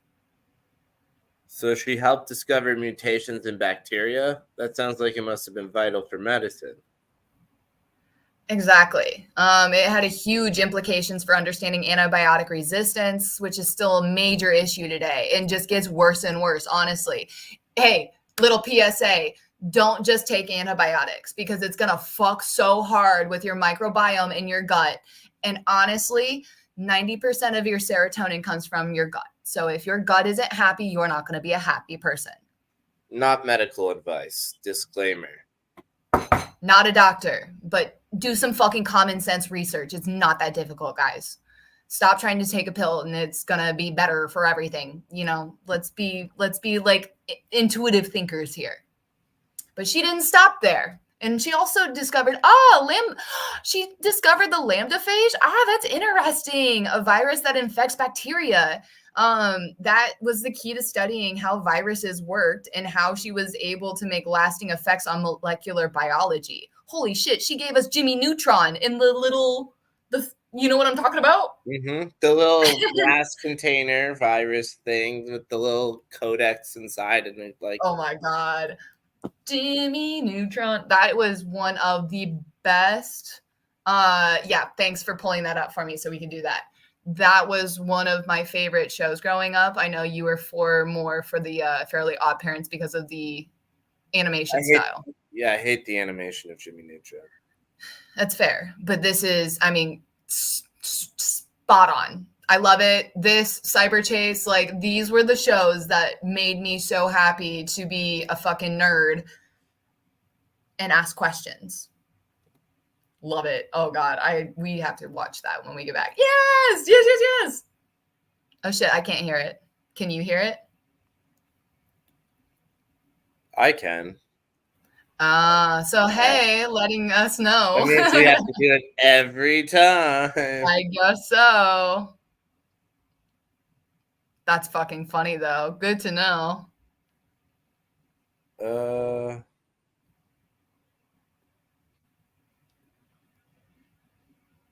S2: So she helped discover mutations in bacteria? That sounds like it must have been vital for medicine.
S1: Exactly. It had a huge implications for understanding antibiotic resistance, which is still a major issue today and just gets worse and worse, honestly. Hey, little PSA, don't just take antibiotics because it's going to fuck so hard with your microbiome in your gut. And honestly, 90% of your serotonin comes from your gut. So if your gut isn't happy, you're not going to be a happy person.
S2: Not medical advice. Disclaimer.
S1: Not a doctor, but do some fucking common sense research. It's not that difficult, guys. Stop trying to take a pill and it's gonna be better for everything. Let's be like intuitive thinkers here. But she didn't stop there. And she also discovered, she discovered the lambda-phage. That's interesting. A virus that infects bacteria. That was the key to studying how viruses worked and how she was able to make lasting effects on molecular biology. Holy shit, she gave us Jimmy Neutron in you know what I'm talking about?
S2: Mm-hmm. The little glass container virus thing with the little codex inside and it
S1: Oh my God. Jimmy Neutron. That was one of the best. Yeah, thanks for pulling that up for me so we can do that. That was one of my favorite shows growing up. I know you were more for the Fairly Odd Parents because of the animation style.
S2: Yeah, I hate the animation of Jimmy Neutron.
S1: That's fair. But this is, spot on. I love it. This Cyber Chase, these were the shows that made me so happy to be a fucking nerd and ask questions. Love it. Oh God, we have to watch that when we get back. Yes, yes, yes, yes. Oh shit, I can't hear it. Can you hear it?
S2: I can.
S1: So hey, letting us know.
S2: That means we have to do it every time.
S1: I guess so. That's fucking funny though. Good to know.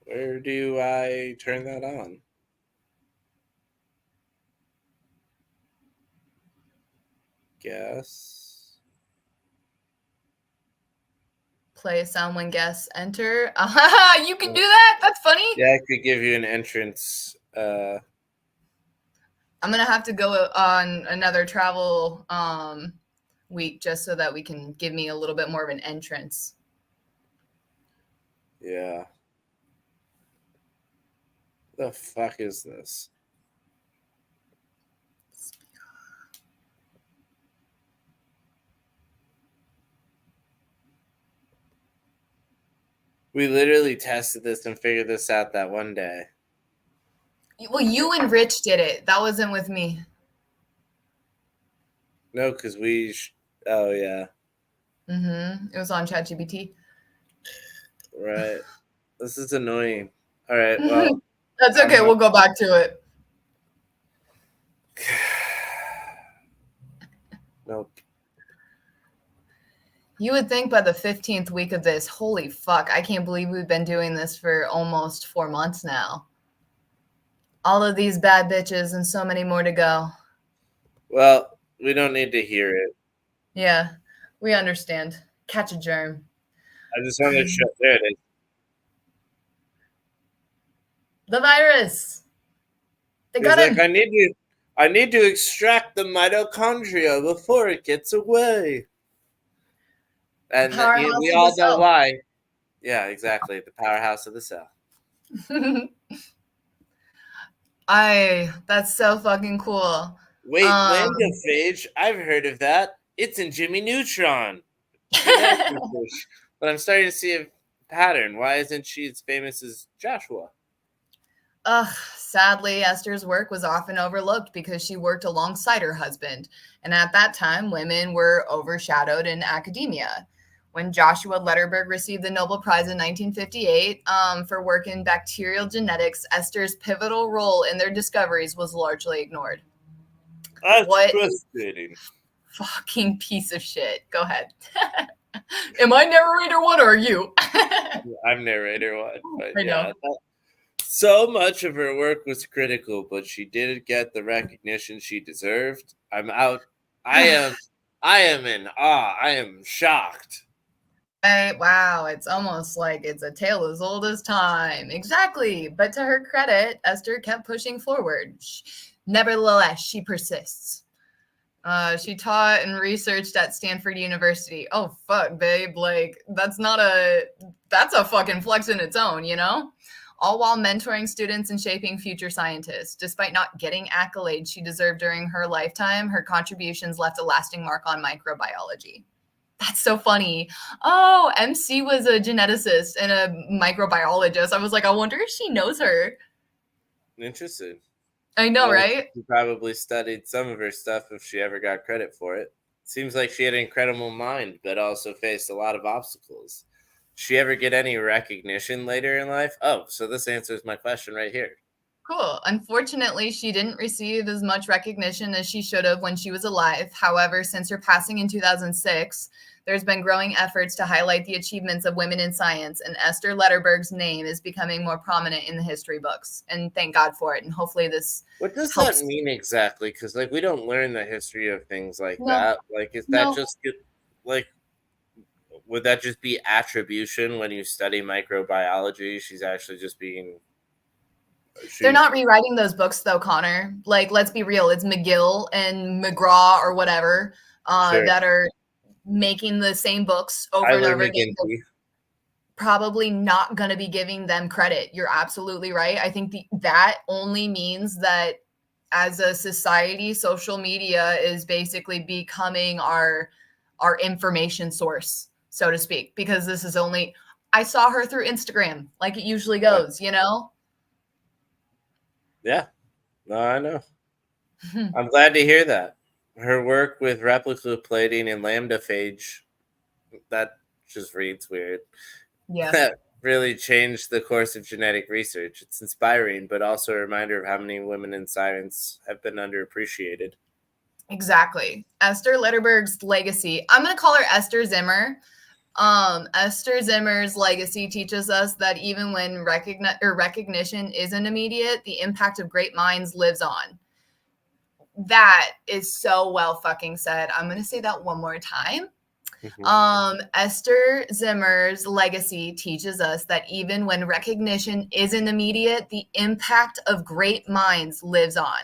S2: Where do I turn that on? Guess.
S1: Play a sound when guests enter. You can do that? That's funny.
S2: Yeah, I could give you an entrance.
S1: I'm gonna have to go on another travel week just so that we can give me a little bit more of an entrance.
S2: Yeah. The fuck is this? We literally tested this and figured this out that one day.
S1: Well, you and Rich did it. That wasn't with me.
S2: No, because oh, yeah.
S1: It was on ChatGPT.
S2: Right. This is annoying. All right, well.
S1: That's okay. We'll go back to it.
S2: Nope.
S1: You would think by the 15th week of this, holy fuck, I can't believe we've been doing this for almost 4 months now. All of these bad bitches and so many more to go.
S2: Well, we don't need to hear it.
S1: Yeah, we understand. Catch a germ.
S2: I just want to show. There it is.
S1: The virus. They got him.
S2: I need to extract the mitochondria before it gets away. And we all know why. Yeah, exactly. The powerhouse of the cell.
S1: That's so fucking cool.
S2: Wait, lambda-phage? I've heard of that. It's in Jimmy Neutron. Genetic research. But I'm starting to see a pattern. Why isn't she as famous as Joshua?
S1: Sadly, Esther's work was often overlooked because she worked alongside her husband. And at that time, women were overshadowed in academia. When Joshua Letterberg received the Nobel Prize in 1958 for work in bacterial genetics, Esther's pivotal role in their discoveries was largely ignored.
S2: That's
S1: What
S2: frustrating.
S1: Fucking piece of shit. Go ahead. Am I narrator one or are you?
S2: I'm narrator one. But
S1: I know.
S2: Yeah, so much of her work was critical, but she didn't get the recognition she deserved. I'm out. I am in awe. I am shocked.
S1: Wow, it's almost like it's a tale as old as time. Exactly. But to her credit, Esther kept pushing forward. Nevertheless, she persists. She taught and researched at Stanford University. Oh, fuck, babe. Like, that's a fucking flex in its own, you know? All while mentoring students and shaping future scientists. Despite not getting accolades she deserved during her lifetime, her contributions left a lasting mark on microbiology. That's so funny. Oh, MC was a geneticist and a microbiologist. I was like, I wonder if she knows her.
S2: Interesting.
S1: I know, right?
S2: She probably studied some of her stuff if she ever got credit for it. Seems like she had an incredible mind, but also faced a lot of obstacles. She ever get any recognition later in life? Oh, so this answers my question right here.
S1: Cool. Unfortunately, she didn't receive as much recognition as she should have when she was alive. However, since her passing in 2006, there's been growing efforts to highlight the achievements of women in science, and Esther Letterberg's name is becoming more prominent in the history books. And thank God for it. And hopefully this
S2: What does
S1: helps.
S2: that mean exactly? Because we don't learn the history of things like
S1: No,
S2: that. Is that
S1: no.
S2: just like would that just be attribution when you study microbiology? She's actually just being.
S1: They're not rewriting those books though, Connor. Like, let's be real. It's McGill and McGraw or whatever
S2: Sure.
S1: that are making the same books over and
S2: Tyler
S1: over again.
S2: McGinty.
S1: Probably not going to be giving them credit. You're absolutely right. I think that only means that as a society, social media is basically becoming our information source, so to speak, because this is only, I saw her through Instagram like it usually goes, you know?
S2: Yeah. No, I know. I'm glad to hear that. Her work with replica plating and lambda-phage, that just reads weird.
S1: Yeah.
S2: That really changed the course of genetic research. It's inspiring, but also a reminder of how many women in science have been underappreciated.
S1: Exactly. Esther Letterberg's legacy. I'm going to call her Esther Zimmer. Esther Zimmer's legacy teaches us that even when recognition isn't immediate, the impact of great minds lives on. That is so well fucking said. I'm going to say that one more time. Esther Zimmer's legacy teaches us that even when recognition isn't immediate, the impact of great minds lives on.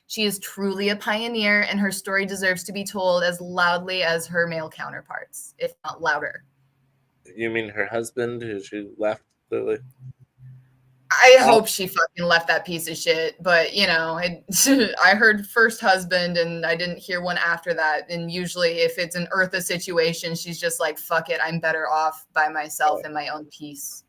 S1: She is truly a pioneer, and her story deserves to be told as loudly as her male counterparts, if not louder.
S2: You mean her husband, who left Lily?
S1: I hope she fucking left that piece of shit, but you know, I heard first husband and I didn't hear one after that. And usually if it's an Eartha situation, she's just like, fuck it, I'm better off by myself in my own peace.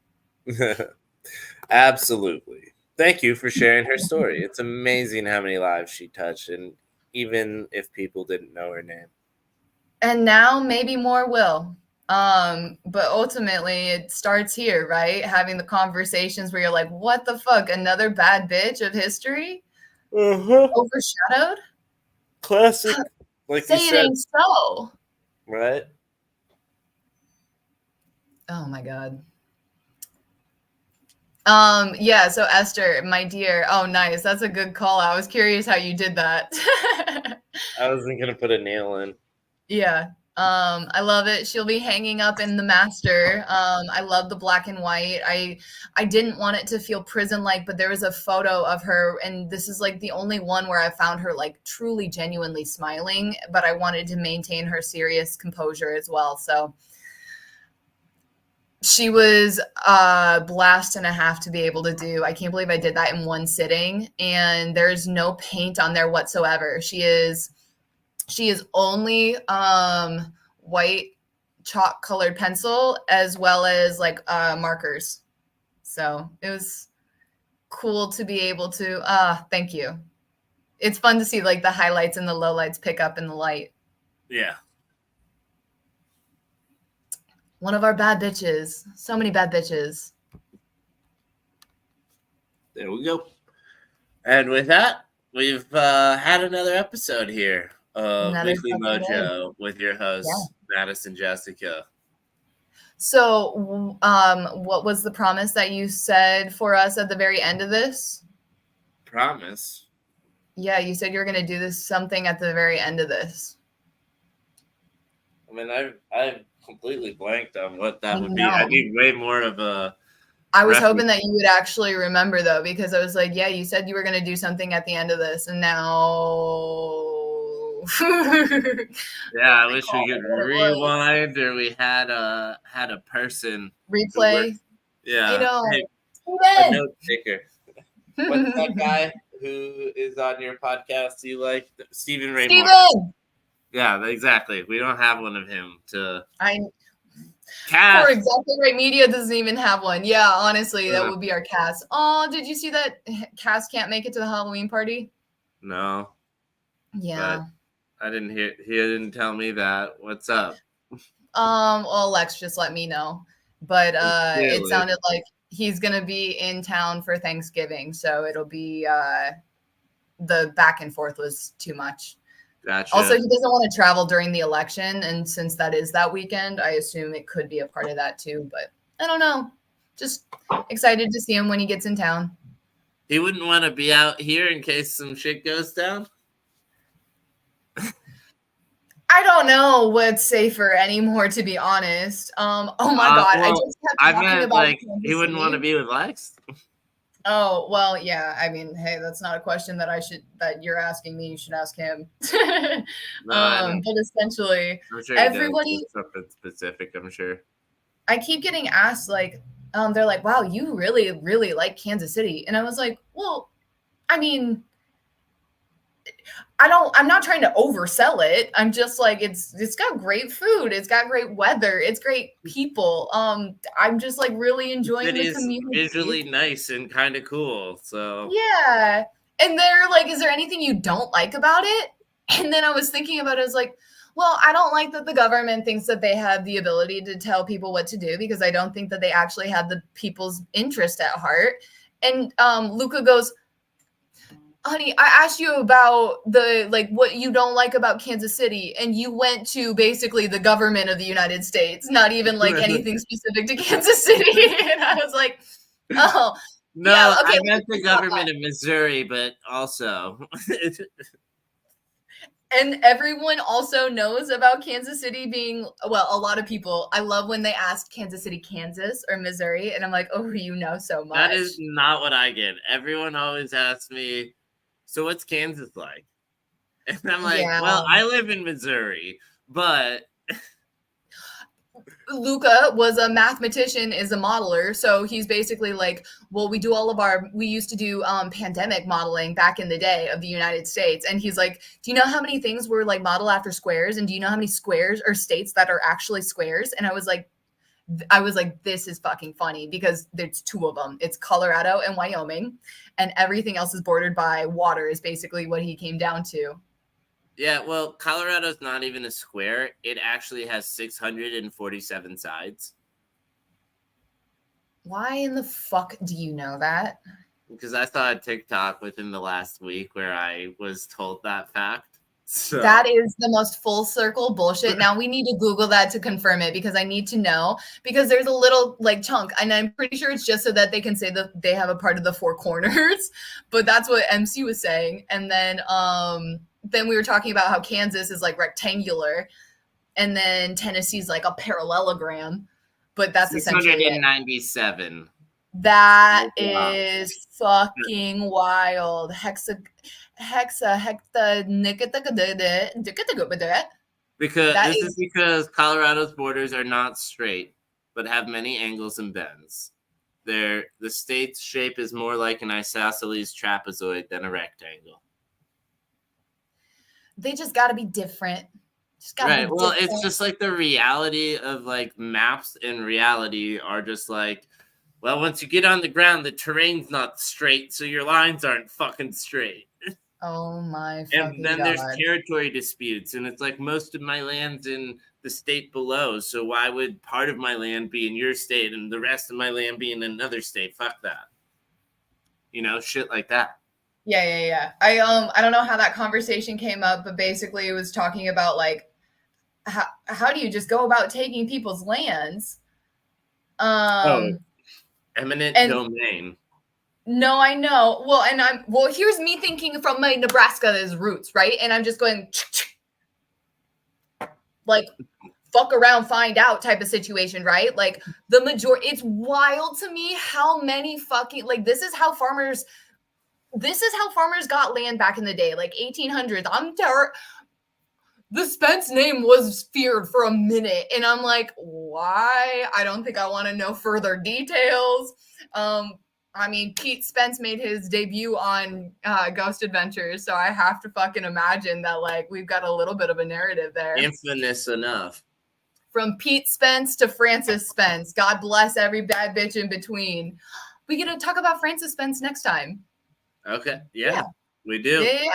S2: Absolutely. Thank you for sharing her story. It's amazing how many lives she touched, and even if people didn't know her name.
S1: And now maybe more will. But ultimately it starts here, right? Having the conversations where you're like, what the fuck? Another bad bitch of history? Overshadowed?
S2: Classic. Like
S1: Say
S2: you
S1: it
S2: said.
S1: ain't so.
S2: Right?
S1: Oh my God. Yeah, so Esther, my dear. Oh, nice. That's a good call. I was curious how you did that.
S2: I wasn't gonna put a nail in.
S1: Yeah. I love it. She'll be hanging up in the master. I love the black and white. I didn't want it to feel prison-like, but there was a photo of her, and this is like the only one where I found her like truly genuinely smiling, but I wanted to maintain her serious composure as well. So She was a blast and a half to be able to do. I can't believe I did that in one sitting, and there's no paint on there whatsoever. She is only white chalk colored pencil as well as like markers. So it was cool to be able to thank you. It's fun to see like the highlights and the lowlights pick up in the light.
S2: Yeah.
S1: One of our bad bitches. So many bad bitches.
S2: There we go. And with that, we've had another episode here of Weekly Mojo with your host, Madison Jessica.
S1: So, what was the promise that you said for us at the very end of this?
S2: Promise?
S1: Yeah, you said you were going to do something at the very end of this.
S2: I mean, I've completely blanked on what that would be. I need way more of a...
S1: I was hoping that you would actually remember, though, because I was like, yeah, you said you were going to do something at the end of this, and now...
S2: Yeah, I wish we could rewind, or we had a person
S1: replay.
S2: Yeah,
S1: I know.
S2: A note taker. What's that guy who is on your podcast you like? Stephen Ray Morris. Yeah, exactly. We don't have one of him to.
S1: Poor Exactly Right Media doesn't even have one. Yeah, honestly, that would be our cast. Oh, did you see that Cass can't make it to the Halloween party?
S2: No.
S1: Yeah.
S2: But I didn't hear. He didn't tell me that. What's up?
S1: Well, Lex just let me know. But it sounded like he's gonna be in town for Thanksgiving, so it'll be the back and forth was too much.
S2: Gotcha.
S1: Also, he doesn't want to travel during the election, and since that is that weekend, I assume it could be a part of that too. But I don't know. Just excited to see him when he gets in town.
S2: He wouldn't want to be out here in case some shit goes down?
S1: I don't know what's safer anymore, to be honest. Oh my God.
S2: Well, I just kept talking about like he wouldn't want to be with Lex.
S1: Oh, well, yeah. I mean, hey, that's not a question that you're asking me. You should ask him. But essentially,
S2: I'm sure
S1: everybody
S2: something specific, I'm sure.
S1: I keep getting asked, like, they're like, wow, you really, really like Kansas City. And I was like, well, I mean, I'm not trying to oversell it. I'm just like, it's got great food. It's got great weather. It's great people. I'm just like really enjoying the community.
S2: Visually nice and kind of cool. So
S1: yeah. And they're like, is there anything you don't like about it? And then I was thinking about it. I was like, well, I don't like that the government thinks that they have the ability to tell people what to do, because I don't think that they actually have the people's interest at heart. And Luca goes, honey, I asked you about what you don't like about Kansas City, and you went to basically the government of the United States, not even like anything specific to Kansas City. And I was like, oh.
S2: No, yeah, okay, I meant the government of Missouri, but also.
S1: And everyone also knows about Kansas City being, well, a lot of people. I love when they ask Kansas City, Kansas, or Missouri. And I'm like, oh, you know so much.
S2: That is not what I get. Everyone always asks me, so what's Kansas like? And I'm like, well, I live in Missouri, but...
S1: Luca was a mathematician, is a modeler. So he's basically like, well, we used to do pandemic modeling back in the day of the United States. And he's like, do you know how many things were like modeled after squares? And do you know how many squares or states that are actually squares? And I was like, this is fucking funny, because there's two of them. It's Colorado and Wyoming, and everything else is bordered by water, is basically what he came down to.
S2: Yeah, well, Colorado's not even a square. It actually has 647 sides.
S1: Why in the fuck do you know that?
S2: Because I saw a TikTok within the last week where I was told that fact. So.
S1: That is the most full circle bullshit. Now we need to Google that to confirm it, because I need to know, because there's a little like chunk, and I'm pretty sure it's just so that they can say that they have a part of the four corners. But that's what MC was saying. And then we were talking about how Kansas is like rectangular, and then Tennessee's like a parallelogram. But that's essentially
S2: 697.
S1: That is fucking wild. Because
S2: this is because Colorado's borders are not straight. but have many angles and bends. The state's shape is more like an isosceles trapezoid than a rectangle.
S1: They just got to be different. Just got to
S2: Right.
S1: be
S2: Well,
S1: different.
S2: it's just like the reality of like maps in reality are just like, well, once you get on the ground, the terrain's not straight, so your lines aren't fucking straight.
S1: Oh my
S2: And
S1: fucking
S2: then there's
S1: God.
S2: territory disputes, and it's like most of my land's in the state below, so why would part of my land be in your state and the rest of my land be in another state? Fuck that. You know, shit like that.
S1: Yeah. I don't know how that conversation came up, but basically it was talking about like how do you just go about taking people's lands?
S2: Oh, eminent
S1: And
S2: domain.
S1: no, I know. Well, here's me thinking from my Nebraska's roots, right? And I'm just going like fuck around, find out type of situation, right? Like the majority, it's wild to me how many fucking like this is how farmers got land back in the day, like 1800s. The Spence name was feared for a minute, and I'm like, why? I don't think I want to know further details. I mean, Pete Spence made his debut on Ghost Adventures, so I have to fucking imagine that like we've got a little bit of a narrative there.
S2: Infamous enough.
S1: From Pete Spence to Francis Spence. God bless every bad bitch in between. We get to talk about Francis Spence next time.
S2: Okay. Yeah. We do.
S1: Yeah.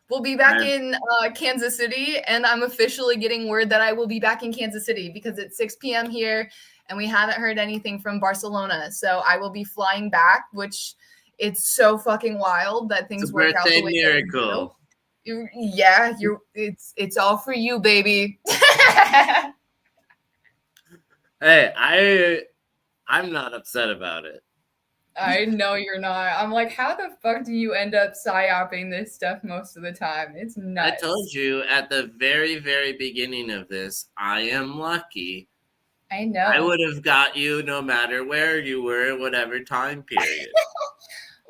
S1: We'll be back in Kansas City, and I'm officially getting word that I will be back in Kansas City because it's 6 p.m. here, and we haven't heard anything from Barcelona. So I will be flying back, which it's so fucking wild that things work out the way
S2: miracle.
S1: That they do. It's all for you, baby.
S2: Hey, I'm not upset about it.
S1: I know you're not. I'm like, how the fuck do you end up psyoping this stuff most of the time? It's nuts.
S2: I told you at the very, very beginning of this, I am lucky.
S1: I know.
S2: I would have got you no matter where you were, whatever time period.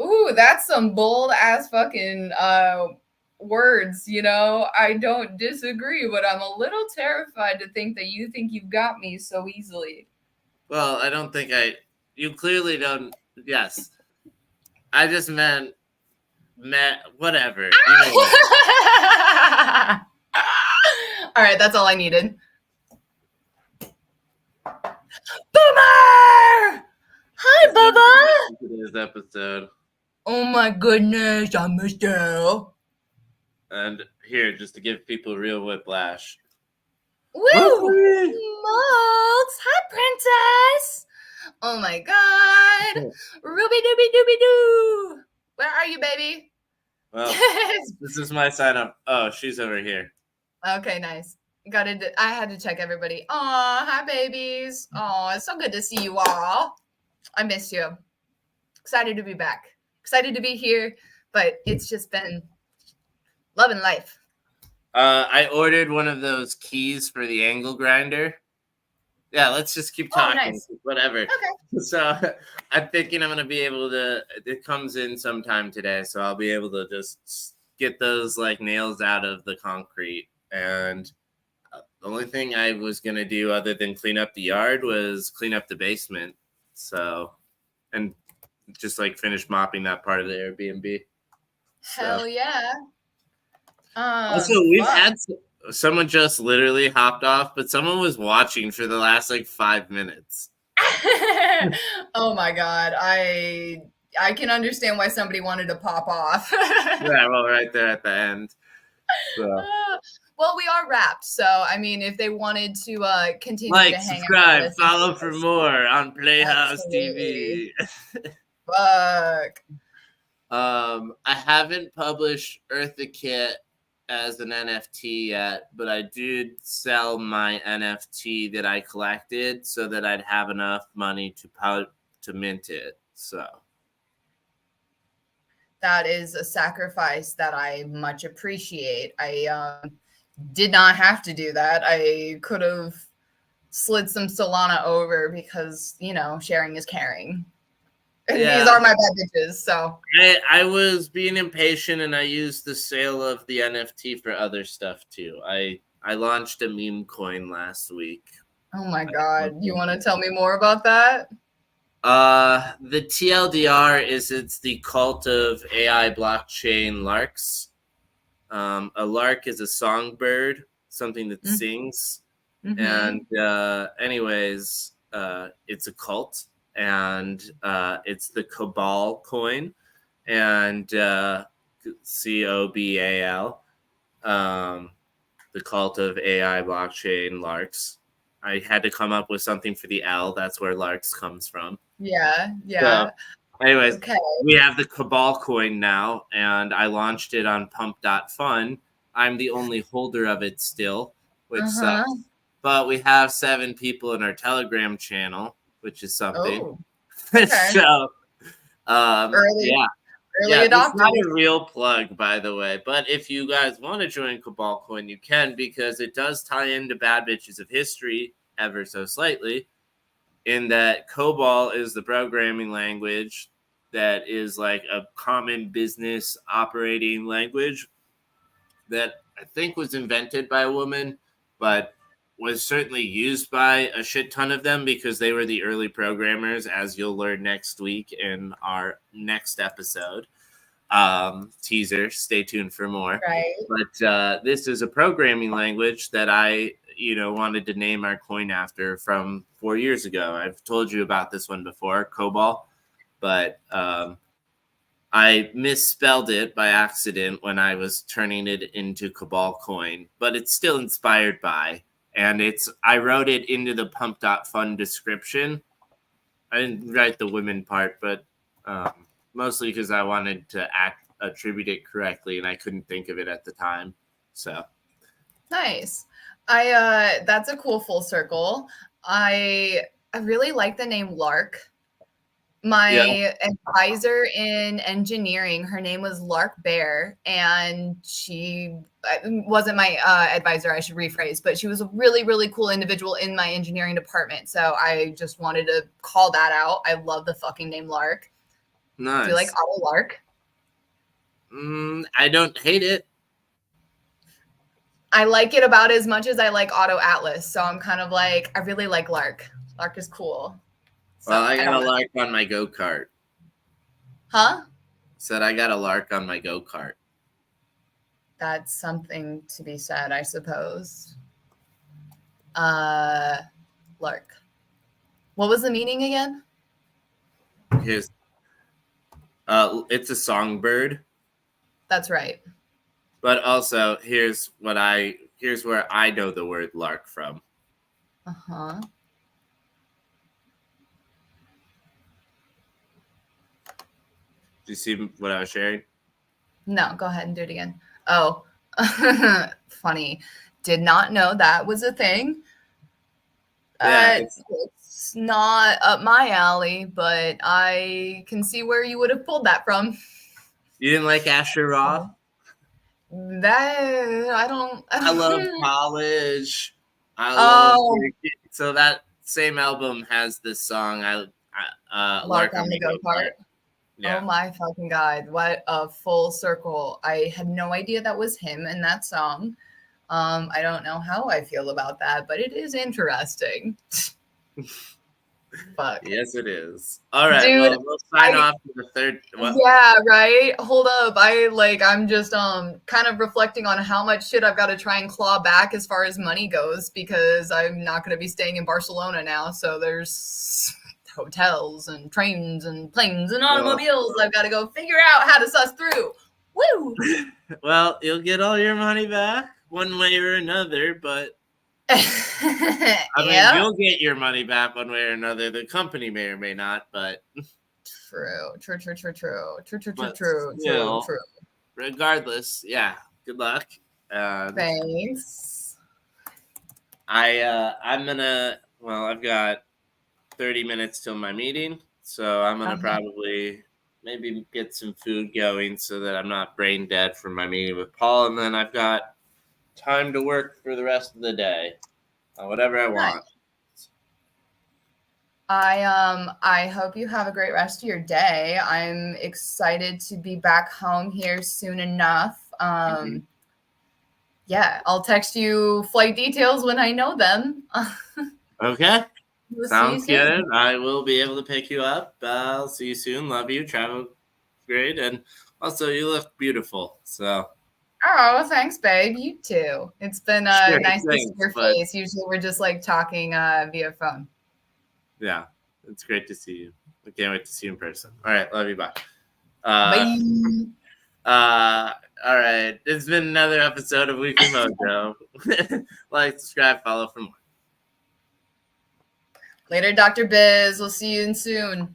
S1: Ooh, that's some bold ass fucking words, you know. I don't disagree, but I'm a little terrified to think that you think you've got me so easily.
S2: Well, I don't think you clearly don't. Yes. I just meant whatever. You know what?
S1: All right, that's all I needed. Boomer! Hi, Bubba.
S2: Today's episode.
S1: Oh my goodness, I missed you.
S2: And here, just to give people real whiplash.
S1: Woo! Molds! Hi, princess! Oh my god! Ruby dooby dooby doo! Where are you, baby?
S2: Well, this is my sign up. Oh, she's over here.
S1: Okay, nice. I had to check everybody. Aw, hi, babies. Aw, it's so good to see you all. I missed you. Excited to be back. Excited to be here, but it's just been loving life.
S2: I ordered one of those keys for the angle grinder. Yeah, let's just keep talking.
S1: Oh, nice.
S2: Whatever.
S1: Okay.
S2: So I'm thinking I'm going to be able to, it comes in sometime today, so I'll be able to just get those like nails out of the concrete. And the only thing I was going to do other than clean up the yard was clean up the basement. So, and just like finish mopping that part of the Airbnb.
S1: Hell yeah.
S2: Also, we've had someone just literally hopped off, but someone was watching for the last like 5 minutes.
S1: Oh my god, I can understand why somebody wanted to pop off.
S2: Yeah, well, right there at the end. So.
S1: Well, we are wrapped, so I mean, if they wanted to continue to hang
S2: subscribe,
S1: out,
S2: follow for more on Playhouse TV.
S1: Fuck.
S2: I haven't published Eartha Kitt as an NFT yet, but I did sell my NFT that I collected so that I'd have enough money to mint it. So
S1: that is a sacrifice that I much appreciate. I did not have to do that. I could have slid some Solana over because, you know, sharing is caring. Yeah. These are my bad bitches, so.
S2: I was being impatient and I used the sale of the NFT for other stuff too. I launched a meme coin last week.
S1: Oh my God. You want to tell me more about that?
S2: The TLDR is it's the cult of AI blockchain larks. A lark is a songbird, something that sings. And anyways, it's a cult, and it's the Cabal coin, and COBAL, the cult of AI blockchain larks. I had to come up with something for the L. That's where larks comes from.
S1: Yeah.
S2: So, anyways,
S1: Okay.
S2: we have the Cabal coin now, and I launched it on Pump.fun. I'm the only holder of it still, which sucks. But we have 7 people in our Telegram channel, which is something.
S1: Oh, okay.
S2: So,
S1: Early
S2: yeah, this is
S1: adopters.
S2: not a real plug, by the way. But if you guys want to join Cabal Coin, you can, because it does tie into Bad Bitches of History ever so slightly, in that COBOL is the programming language that is like a common business operating language that I think was invented by a woman, but was certainly used by a shit ton of them because they were the early programmers, as you'll learn next week in our next episode. Teaser, stay tuned for more.
S1: Right.
S2: But this is a programming language that I wanted to name our coin after from 4 years ago. I've told you about this one before, COBOL, but I misspelled it by accident when I was turning it into Cabal coin, but it's still inspired by, and I wrote it into the Pump.fun description. I didn't write the women part, but mostly because I wanted to attribute it correctly, and I couldn't think of it at the time. So
S1: nice. That's a cool full circle. I really like the name Lark. My advisor in engineering, her name was Lark Bear, and she wasn't my advisor, I should rephrase, but she was a really, really cool individual in my engineering department. So I just wanted to call that out. I love the fucking name Lark.
S2: Nice.
S1: Do you like Otto Lark?
S2: I don't hate it.
S1: I like it about as much as I like Auto Atlas. So I'm kind of like, I really like Lark. Lark is cool. So,
S2: well, I got a lark on my go-kart.
S1: Huh?
S2: Said I got a lark on my go-kart.
S1: That's something to be said, I suppose. Lark. What was the meaning again?
S2: It's a songbird.
S1: That's right.
S2: But also, here's where I know the word lark from.
S1: Uh-huh.
S2: Do you see what I was sharing?
S1: No, go ahead and do it again. Oh, funny. Did not know that was a thing. Yeah, it's not up my alley, but I can see where you would have pulled that from.
S2: You didn't like Asher Roth?
S1: I don't.
S2: I love college. So that same album has this song.
S1: Lark on the Go-Kart.
S2: Yeah.
S1: Oh my fucking God. What a full circle. I had no idea that was him in that song. I don't know how I feel about that, but it is interesting. Fuck.
S2: Yes, it is. All right.
S1: Dude,
S2: well, we'll sign off to the third.
S1: What? Yeah, right. Hold up. I'm just kind of reflecting on how much shit I've got to try and claw back as far as money goes, because I'm not going to be staying in Barcelona now. So there's hotels and trains and planes and automobiles I've got to go figure out how to suss through. Woo!
S2: Well, you'll get all your money back one way or another, but I mean, you'll get your money back one way or another. The company may or may not, but
S1: true.
S2: Regardless, yeah. Good luck.
S1: Thanks.
S2: I'm gonna. Well, I've got 30 minutes till my meeting, so I'm gonna probably maybe get some food going so that I'm not brain dead from my meeting with Paul, and then I've got time to work for the rest of the day on whatever I want.
S1: I hope you have a great rest of your day. I'm excited to be back home here soon enough. Yeah, I'll text you flight details when I know them.
S2: Okay.
S1: We'll
S2: Sounds
S1: see you soon.
S2: good. I will be able to pick you up. I'll see you soon. Love you. Travel great. And also, you look beautiful. So.
S1: Oh, thanks, babe. You too. It's been
S2: Sure,
S1: nice to see
S2: thanks,
S1: your
S2: but
S1: face. Usually we're just like talking via phone.
S2: yeah, it's great to see you. I can't wait to see you in person. All right, love you. Bye.
S1: Bye.
S2: All right. It's been another episode of Weekly Mojo. Like, subscribe, follow for more.
S1: Later, Dr. Biz. We'll see you soon.